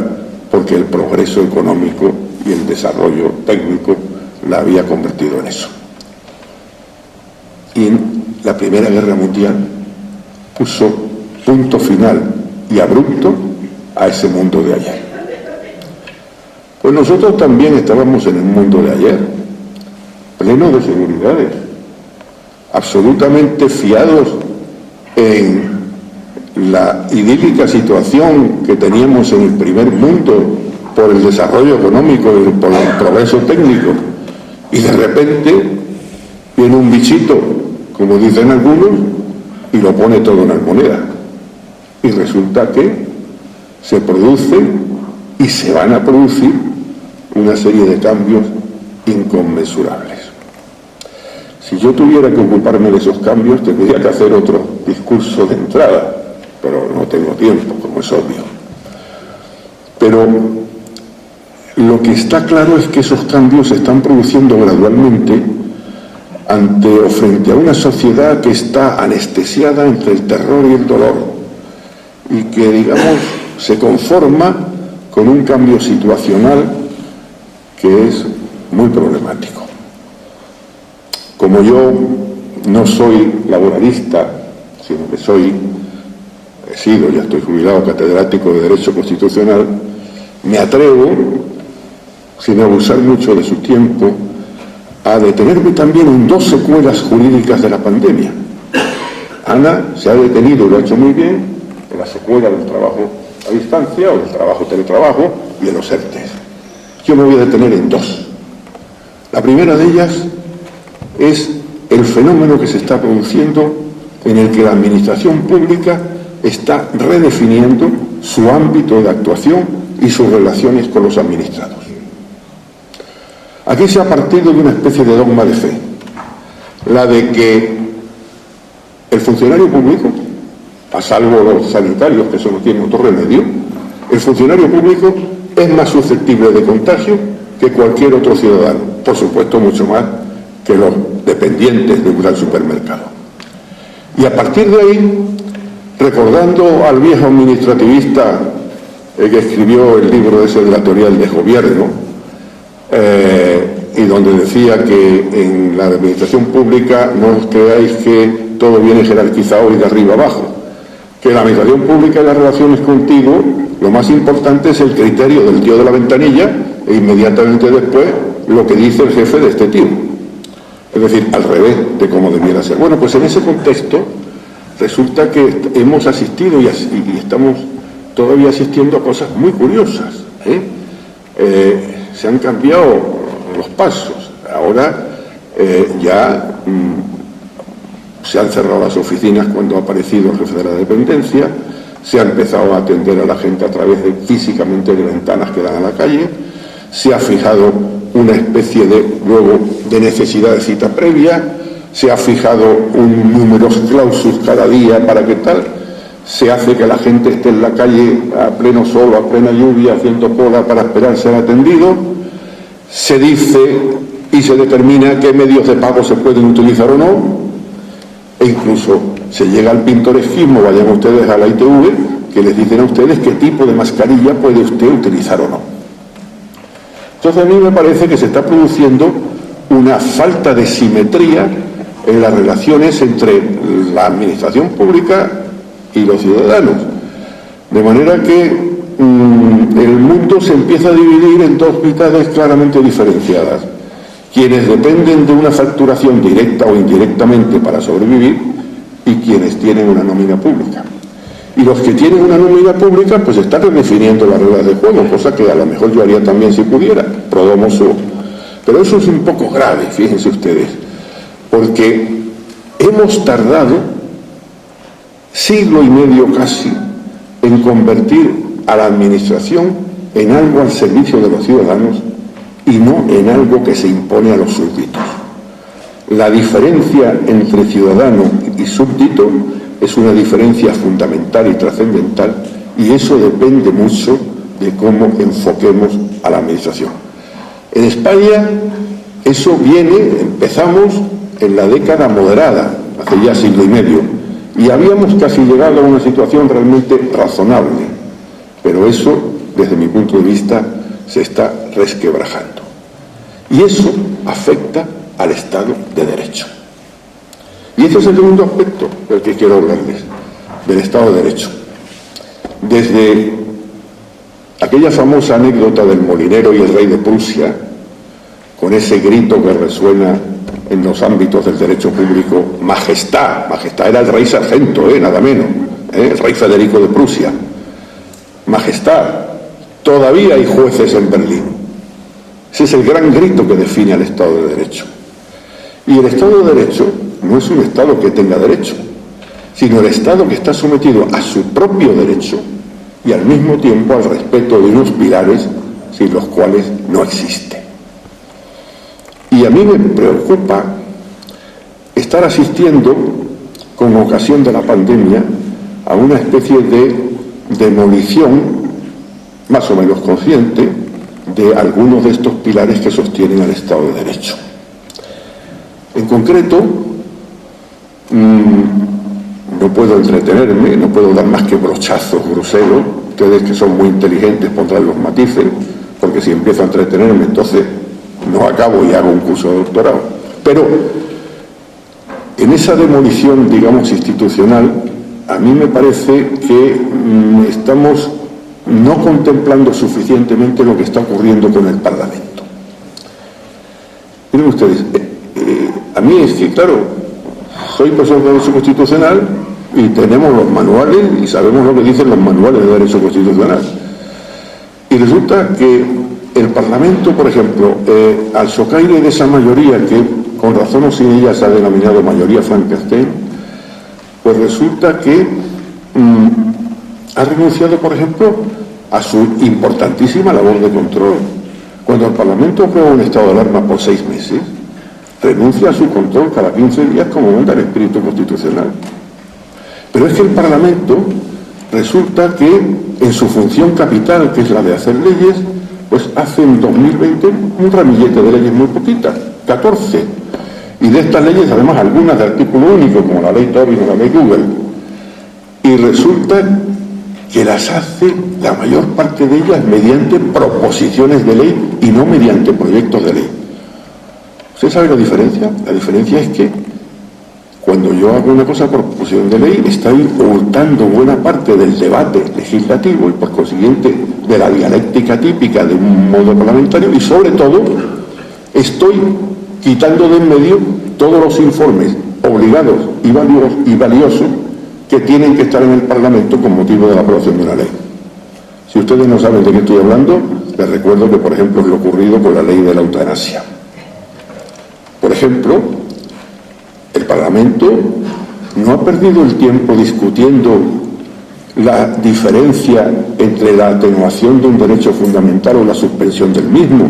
porque el progreso económico y el desarrollo técnico la había convertido en eso. Y la Primera Guerra Mundial puso punto final y abrupto a ese mundo de ayer. Pues nosotros también estábamos en el mundo de ayer, pleno de seguridades, absolutamente fiados en la idílica situación que teníamos en el primer mundo por el desarrollo económico y por el progreso técnico, y de repente viene un bichito, como dicen algunos, y lo pone todo en almoneda, y resulta que se producen y se van a producir una serie de cambios inconmensurables. Si yo tuviera que ocuparme de esos cambios, tendría que hacer otro discurso de entrada, pero no tengo tiempo, como es obvio. Pero lo que está claro es que esos cambios se están produciendo gradualmente ante o frente a una sociedad que está anestesiada entre el terror y el dolor, y que, digamos, se conforma con un cambio situacional que es muy problemático. Como yo no soy laboralista, sino que he sido, ya estoy jubilado, catedrático de Derecho Constitucional, me atrevo, sin abusar mucho de su tiempo, a detenerme también en dos secuelas jurídicas de la pandemia. Ana se ha detenido y lo ha hecho muy bien en la secuela del trabajo a distancia o del trabajo-teletrabajo y de los ERTEs. Yo me voy a detener en dos. La primera de ellas es el fenómeno que se está produciendo en el que la administración pública está redefiniendo su ámbito de actuación y sus relaciones con los administrados. Aquí se ha partido de una especie de dogma de fe, la de que el funcionario público, a salvo los sanitarios, que eso no tienen otro remedio, el funcionario público es más susceptible de contagio que cualquier otro ciudadano, por supuesto mucho más que los dependientes de un gran supermercado. Y a partir de ahí, recordando al viejo administrativista que escribió el libro ese de la teoría del desgobierno, y donde decía que en la administración pública no os creáis que todo viene jerarquizado y de arriba abajo, que la administración pública y las relaciones contigo, lo más importante es el criterio del tío de la ventanilla e inmediatamente después lo que dice el jefe de este tío. Es decir, al revés de cómo debiera ser. Bueno, pues en ese contexto resulta que hemos asistido y estamos todavía asistiendo a cosas muy curiosas, se han cambiado los pasos. Ahora ya se han cerrado las oficinas cuando ha aparecido el jefe de la dependencia, se ha empezado a atender a la gente a través de físicamente de ventanas que dan a la calle, se ha fijado una especie de necesidad de cita previa, se ha fijado un número clausus cada día para qué tal, se hace que la gente esté en la calle a pleno sol o a plena lluvia haciendo cola para esperar ser atendido, se dice y se determina qué medios de pago se pueden utilizar o no, e incluso se llega al pintoresquismo, vayan ustedes a la ITV, que les dicen a ustedes qué tipo de mascarilla puede usted utilizar o no. Entonces a mí me parece que se está produciendo una falta de simetría en las relaciones entre la administración pública y los ciudadanos, de manera que el mundo se empieza a dividir en dos mitades claramente diferenciadas: quienes dependen de una facturación directa o indirectamente para sobrevivir y quienes tienen una nómina pública. Y los que tienen una nómina pública pues están redefiniendo las reglas de juego, cosa que a lo mejor yo haría también si pudiera, pro domo suo. Pero eso es un poco grave, fíjense ustedes, porque hemos tardado siglo y medio casi en convertir a la administración en algo al servicio de los ciudadanos y no en algo que se impone a los súbditos. La diferencia entre ciudadano y súbdito es una diferencia fundamental y trascendental, y eso depende mucho de cómo enfoquemos a la administración. En España eso empezamos en la década moderada, hace ya siglo y medio, y habíamos casi llegado a una situación realmente razonable, pero eso, desde mi punto de vista, se está resquebrajando. Y eso afecta al Estado de Derecho. Y ese es el segundo aspecto del que quiero hablarles, del Estado de Derecho. Desde aquella famosa anécdota del molinero y el rey de Prusia, con ese grito que resuena en los ámbitos del derecho público, majestad, majestad era el rey sargento, nada menos, el rey Federico de Prusia, majestad, todavía hay jueces en Berlín. Ese es el gran grito que define al Estado de Derecho. Y el Estado de Derecho no es un Estado que tenga derecho, sino el Estado que está sometido a su propio derecho y al mismo tiempo al respeto de unos pilares sin los cuales no existe. Y a mí me preocupa estar asistiendo, con ocasión de la pandemia, a una especie de demolición, más o menos consciente, de algunos de estos pilares que sostienen al Estado de Derecho. En concreto, no puedo entretenerme, no puedo dar más que brochazos groseros. Ustedes que son muy inteligentes pondrán los matices, porque si empiezo a entretenerme entonces no acabo y hago un curso de doctorado. Pero en esa demolición, digamos, institucional, a mí me parece que estamos no contemplando suficientemente lo que está ocurriendo con el Parlamento. Miren ustedes, a mí es que, claro, soy profesor de Derecho Constitucional y tenemos los manuales y sabemos lo que dicen los manuales de Derecho Constitucional. Y resulta que el Parlamento, por ejemplo, al socaire de esa mayoría, que con razón o sin ella se ha denominado mayoría Frankenstein, pues resulta que ha renunciado, por ejemplo, a su importantísima labor de control. Cuando el Parlamento aprueba un estado de alarma por 6 meses, renuncia a su control cada 15 días como manda el espíritu constitucional. Pero es que el Parlamento resulta que en su función capital, que es la de hacer leyes, pues hace en 2020 un ramillete de leyes muy poquitas, 14. Y de estas leyes, además, algunas de artículo único, como la ley Tobin o la ley Google. Y resulta que las hace, la mayor parte de ellas, mediante proposiciones de ley y no mediante proyectos de ley. ¿Usted sabe la diferencia? La diferencia es que cuando yo hago una cosa por proposición de ley, estoy ocultando buena parte del debate legislativo y, por consiguiente, de la dialéctica típica de un modo parlamentario, y sobre todo estoy quitando de en medio todos los informes obligados y valiosos que tienen que estar en el Parlamento con motivo de la aprobación de una ley. Si ustedes no saben de qué estoy hablando, les recuerdo que, por ejemplo, es lo ocurrido con la ley de la eutanasia. Por ejemplo, el Parlamento no ha perdido el tiempo discutiendo la diferencia entre la atenuación de un derecho fundamental o la suspensión del mismo.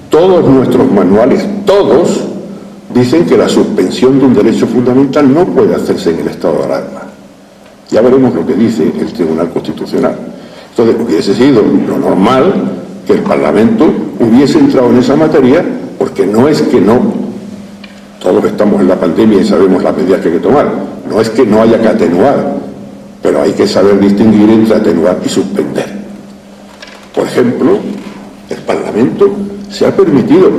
Todos nuestros manuales, todos, dicen que la suspensión de un derecho fundamental no puede hacerse en el estado de alarma. Ya veremos lo que dice el Tribunal Constitucional. Entonces, hubiese sido lo normal que el Parlamento hubiese entrado en esa materia, porque no es que no, todos estamos en la pandemia y sabemos las medidas que hay que tomar, no es que no haya que atenuar, pero hay que saber distinguir entre atenuar y suspender. Por ejemplo, el Parlamento se ha permitido,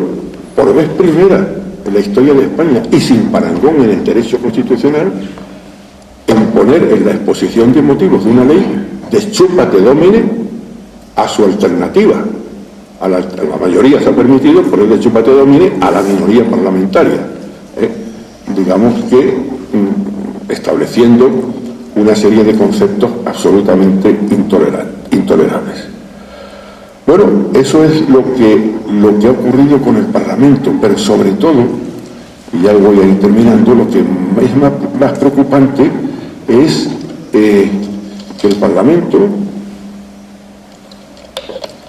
por vez primera en la historia de España y sin parangón en el derecho constitucional, imponer en la exposición de motivos de una ley deschúpate domine a su alternativa. A la mayoría se ha permitido poner deschúpate domine a la minoría parlamentaria, digamos que estableciendo una serie de conceptos absolutamente intolerables. Bueno, eso es lo que ha ocurrido con el Parlamento, pero sobre todo, y ya voy a ir terminando, lo que es más preocupante es que el Parlamento,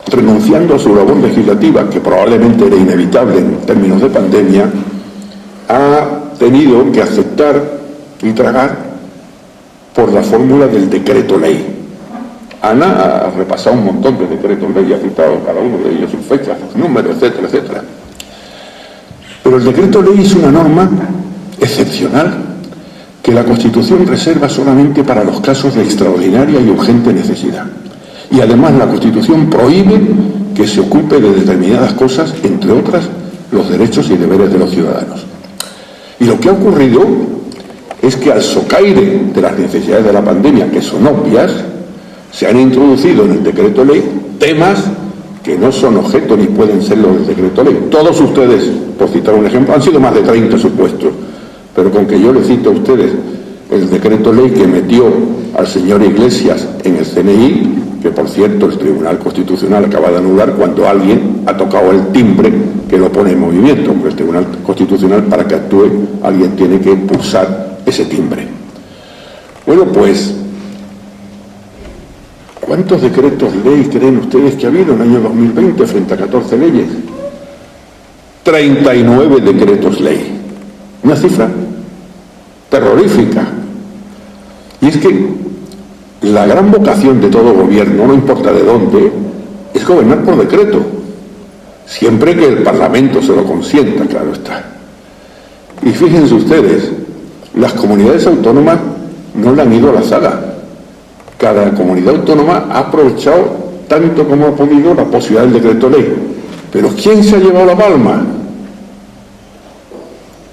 renunciando a su labor legislativa, que probablemente era inevitable en términos de pandemia, ha tenido que aceptar y tragar por la fórmula del decreto ley. Ana ha repasado un montón de decretos ley y ha citado cada uno de ellos sus fechas, sus números, etcétera, etcétera. Pero el decreto ley es una norma excepcional que la Constitución reserva solamente para los casos de extraordinaria y urgente necesidad. Y además la Constitución prohíbe que se ocupe de determinadas cosas, entre otras, los derechos y deberes de los ciudadanos. Y lo que ha ocurrido es que al socaire de las necesidades de la pandemia, que son obvias, se han introducido en el decreto ley temas que no son objeto ni pueden ser los del decreto ley. Todos ustedes, por citar un ejemplo, han sido más de 30 supuestos, pero con que yo les cite a ustedes el decreto ley que metió al señor Iglesias en el CNI, que por cierto el Tribunal Constitucional acaba de anular cuando alguien ha tocado el timbre que lo pone en movimiento, porque el Tribunal Constitucional, para que actúe, alguien tiene que pulsar ese timbre. Bueno, pues, ¿cuántos decretos ley creen ustedes que ha habido en el año 2020 frente a 14 leyes? 39 decretos ley. Una cifra terrorífica. Y es que la gran vocación de todo gobierno, no importa de dónde, es gobernar por decreto, siempre que el Parlamento se lo consienta, claro está. Y fíjense ustedes, las comunidades autónomas no le han ido a la saga. Cada comunidad autónoma ha aprovechado tanto como ha podido la posibilidad del decreto ley. Pero ¿quién se ha llevado la palma?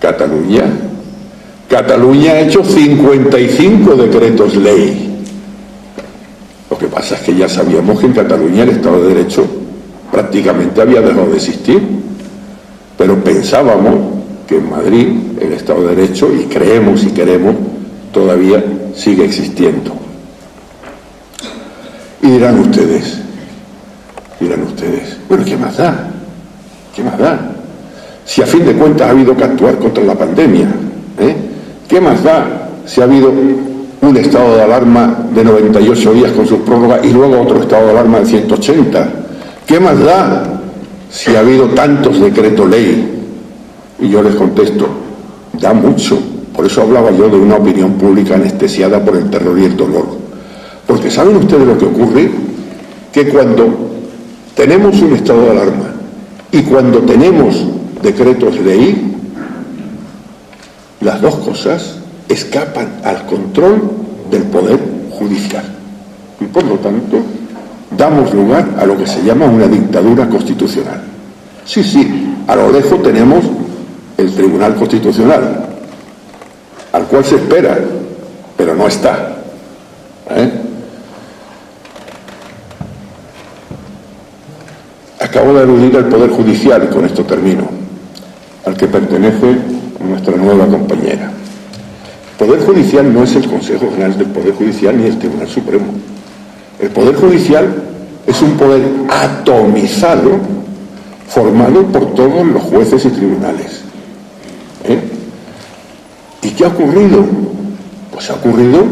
Cataluña. Cataluña ha hecho 55 decretos ley. Lo que pasa es que ya sabíamos que en Cataluña el Estado de Derecho prácticamente había dejado de existir, pero pensábamos que en Madrid el Estado de Derecho, y creemos y queremos, todavía sigue existiendo. Y dirán ustedes, bueno, ¿qué más da? ¿Qué más da? Si a fin de cuentas ha habido que actuar contra la pandemia, ¿qué más da si ha habido un estado de alarma de 98 días con sus prórrogas y luego otro estado de alarma de 180? ¿Qué más da si ha habido tantos decretos ley? Y yo les contesto, da mucho. Por eso hablaba yo de una opinión pública anestesiada por el terror y el dolor. Porque ¿saben ustedes lo que ocurre? Que cuando tenemos un estado de alarma y cuando tenemos decretos ley, las dos cosas escapan al control del Poder Judicial. Y por lo tanto, damos lugar a lo que se llama una dictadura constitucional. Sí, a lo lejos tenemos el Tribunal Constitucional, al cual se espera, pero no está. Acabo de aludir al Poder Judicial, y con esto termino, al que pertenece nuestra nueva compañera. El Poder Judicial no es el Consejo General del Poder Judicial ni el Tribunal Supremo. El Poder Judicial es un poder atomizado, formado por todos los jueces y tribunales. ¿Y qué ha ocurrido? Pues ha ocurrido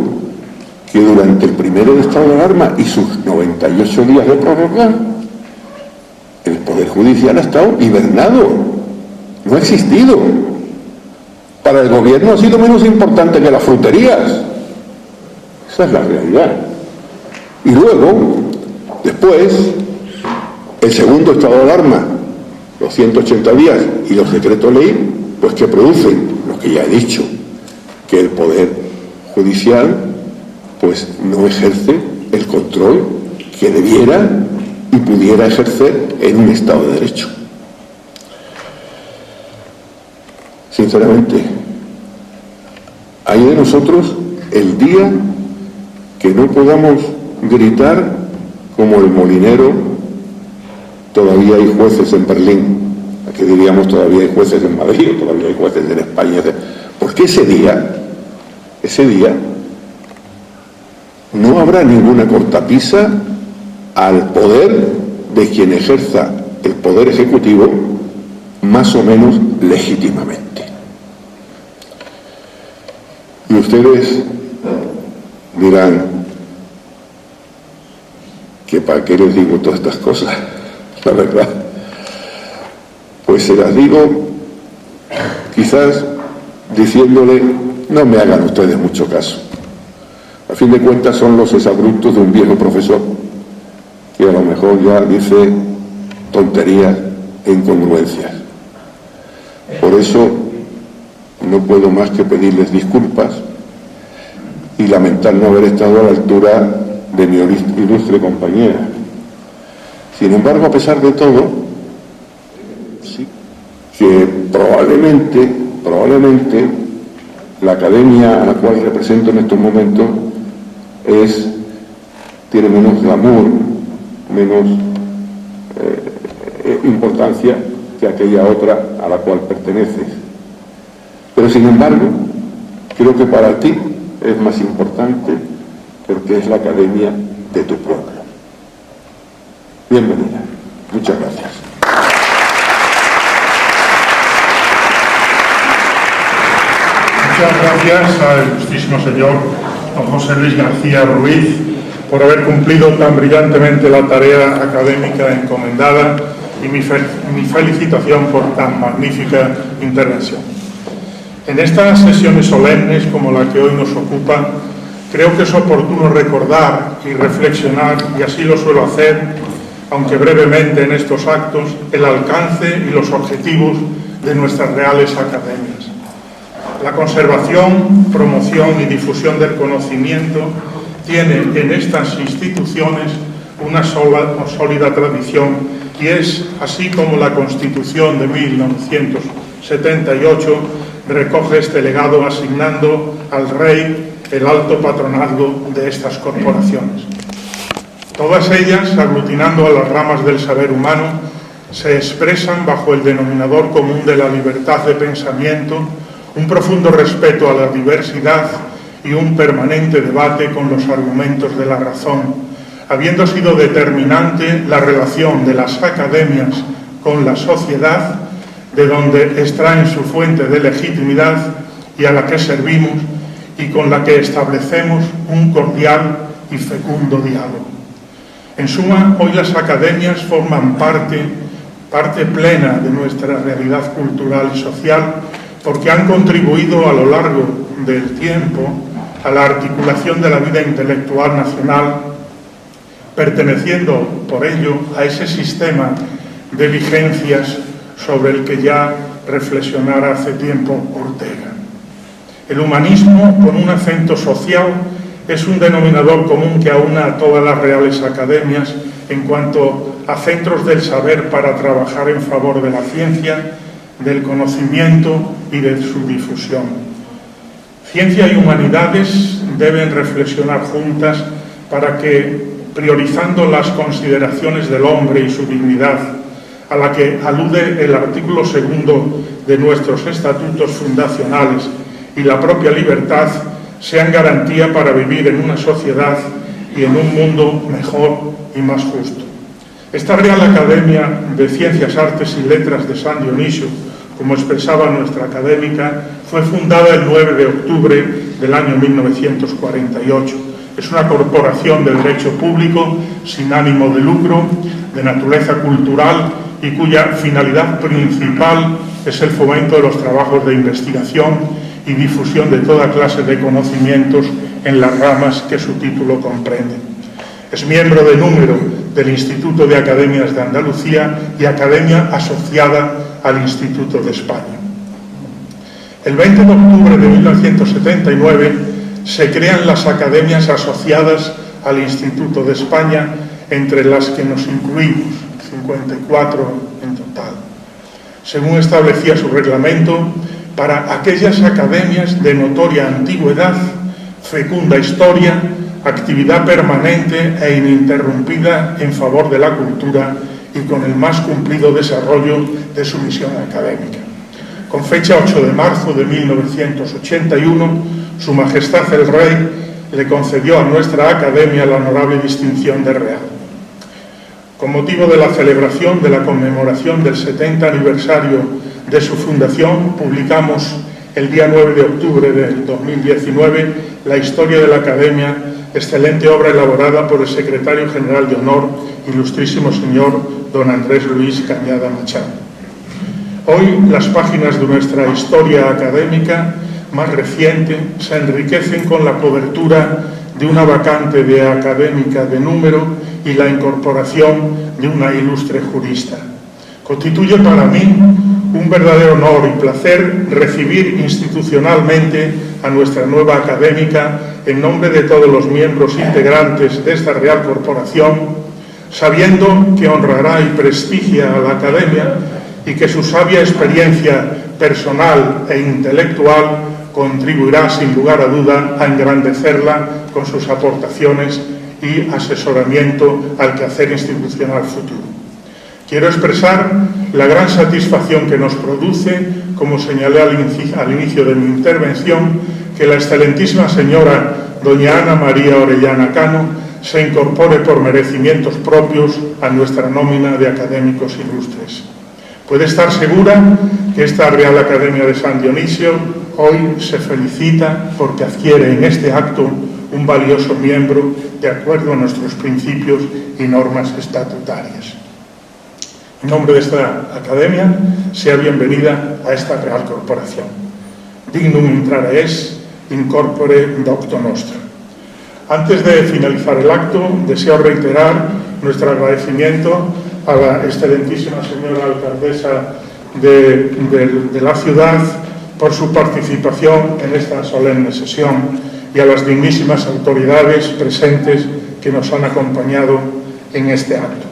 que durante el primero estado de alarma y sus 98 días de prórroga, el Poder Judicial ha estado hibernado, no ha existido. Para el gobierno ha sido menos importante que las fruterías. Esa es la realidad. Y luego, después, el segundo estado de alarma, los 180 días y los decretos ley, pues que producen lo que ya he dicho, que el Poder Judicial pues no ejerce el control que debiera y pudiera ejercer en un Estado de Derecho. Sinceramente, hay de nosotros el día que no podamos gritar como el molinero: todavía hay jueces en Berlín. Aquí diríamos: todavía hay jueces en Madrid, o todavía hay jueces en España. Porque ese día no habrá ninguna cortapisa al poder de quien ejerza el poder ejecutivo más o menos legítimamente. Y ustedes dirán que para qué les digo todas estas cosas, la verdad. Pues se las digo quizás diciéndole: no me hagan ustedes mucho caso. A fin de cuentas son los exabruptos de un viejo profesor que a lo mejor ya dice tonterías e incongruencias. Por eso no puedo más que pedirles disculpas y lamentar no haber estado a la altura de mi ilustre compañera. Sin embargo, a pesar de todo, sí, que probablemente la academia a la cual represento en estos momentos tiene menos glamour, menos importancia que aquella otra a la cual perteneces. Pero sin embargo, creo que para ti es más importante porque es la academia de tu pueblo. Bienvenida. Muchas gracias. Muchas gracias al ilustrísimo señor don José Luis García Ruiz por haber cumplido tan brillantemente la tarea académica encomendada y mi felicitación por tan magnífica intervención. En estas sesiones solemnes como la que hoy nos ocupa, creo que es oportuno recordar y reflexionar, y así lo suelo hacer, aunque brevemente en estos actos, el alcance y los objetivos de nuestras reales academias. La conservación, promoción y difusión del conocimiento tiene en estas instituciones una sólida tradición y es así como la Constitución de 1978 recoge este legado asignando al Rey el alto patronazgo de estas corporaciones. Todas ellas, aglutinando a las ramas del saber humano, se expresan bajo el denominador común de la libertad de pensamiento, un profundo respeto a la diversidad y un permanente debate con los argumentos de la razón, habiendo sido determinante la relación de las academias con la sociedad, de donde extraen su fuente de legitimidad y a la que servimos y con la que establecemos un cordial y fecundo diálogo. En suma, hoy las academias forman parte plena de nuestra realidad cultural y social porque han contribuido a lo largo del tiempo a la articulación de la vida intelectual nacional perteneciendo por ello a ese sistema de vigencias sobre el que ya reflexionara hace tiempo Ortega. El humanismo, con un acento social, es un denominador común que aúna a todas las reales academias en cuanto a centros del saber para trabajar en favor de la ciencia, del conocimiento y de su difusión. Ciencia y humanidades deben reflexionar juntas para que, priorizando las consideraciones del hombre y su dignidad, a la que alude el artículo 2 de nuestros estatutos fundacionales, y la propia libertad, sean garantía para vivir en una sociedad y en un mundo mejor y más justo. Esta Real Academia de Ciencias, Artes y Letras de San Dionisio, como expresaba nuestra académica, fue fundada el 9 de octubre del año 1948. Es una corporación de derecho público sin ánimo de lucro, de naturaleza cultural y cuya finalidad principal es el fomento de los trabajos de investigación y difusión de toda clase de conocimientos en las ramas que su título comprende. Es miembro de número del Instituto de Academias de Andalucía y academia asociada al Instituto de España. El 20 de octubre de 1979 se crean las academias asociadas al Instituto de España, entre las que nos incluimos, 54 en total. Según establecía su reglamento, para aquellas academias de notoria antigüedad, fecunda historia, actividad permanente e ininterrumpida en favor de la cultura y con el más cumplido desarrollo de su misión académica. Con fecha 8 de marzo de 1981, Su Majestad el Rey le concedió a nuestra academia la honorable distinción de Real. Con motivo de la celebración de la conmemoración del 70 aniversario de su fundación, publicamos el día 9 de octubre del 2019 la Historia de la Academia, excelente obra elaborada por el Secretario General de Honor, ilustrísimo señor don Andrés Luis Cañada Machado. Hoy las páginas de nuestra historia académica más reciente se enriquecen con la cobertura de una vacante de académica de número y la incorporación de una ilustre jurista. Constituye para mí un verdadero honor y placer recibir institucionalmente a nuestra nueva académica en nombre de todos los miembros integrantes de esta Real Corporación, sabiendo que honrará y prestigia a la academia y que su sabia experiencia personal e intelectual contribuirá sin lugar a duda a engrandecerla con sus aportaciones y asesoramiento al quehacer institucional futuro. Quiero expresar la gran satisfacción que nos produce, como señalé al inicio de mi intervención, que la excelentísima señora doña Ana María Orellana Cano se incorpore por merecimientos propios a nuestra nómina de académicos ilustres. Puede estar segura que esta Real Academia de San Dionisio hoy se felicita porque adquiere en este acto un valioso miembro de acuerdo a nuestros principios y normas estatutarias. En nombre de esta academia, sea bienvenida a esta Real Corporación. Dignum intrare es, in corpore docto nostro. Antes de finalizar el acto, deseo reiterar nuestro agradecimiento a la excelentísima señora alcaldesa de la ciudad por su participación en esta solemne sesión y a las dignísimas autoridades presentes que nos han acompañado en este acto.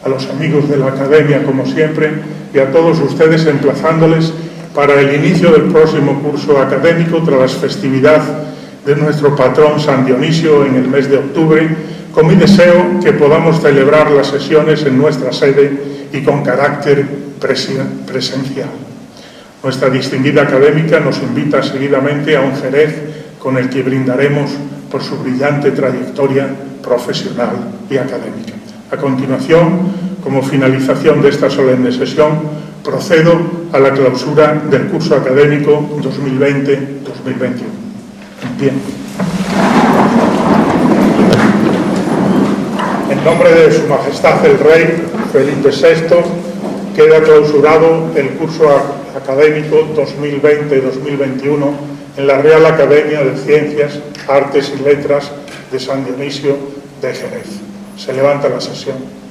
A los amigos de la Academia, como siempre, y a todos ustedes emplazándoles para el inicio del próximo curso académico tras la festividad de nuestro patrón San Dionisio en el mes de octubre, con mi deseo que podamos celebrar las sesiones en nuestra sede y con carácter presencial. Nuestra distinguida académica nos invita seguidamente a un Jerez con el que brindaremos por su brillante trayectoria profesional y académica. A continuación, como finalización de esta solemne sesión, procedo a la clausura del curso académico 2020-2021. Bien. En nombre de Su Majestad el Rey Felipe VI, queda clausurado el curso académico 2020-2021 en la Real Academia de Ciencias, Artes y Letras de San Dionisio de Jerez. Se levanta la sesión.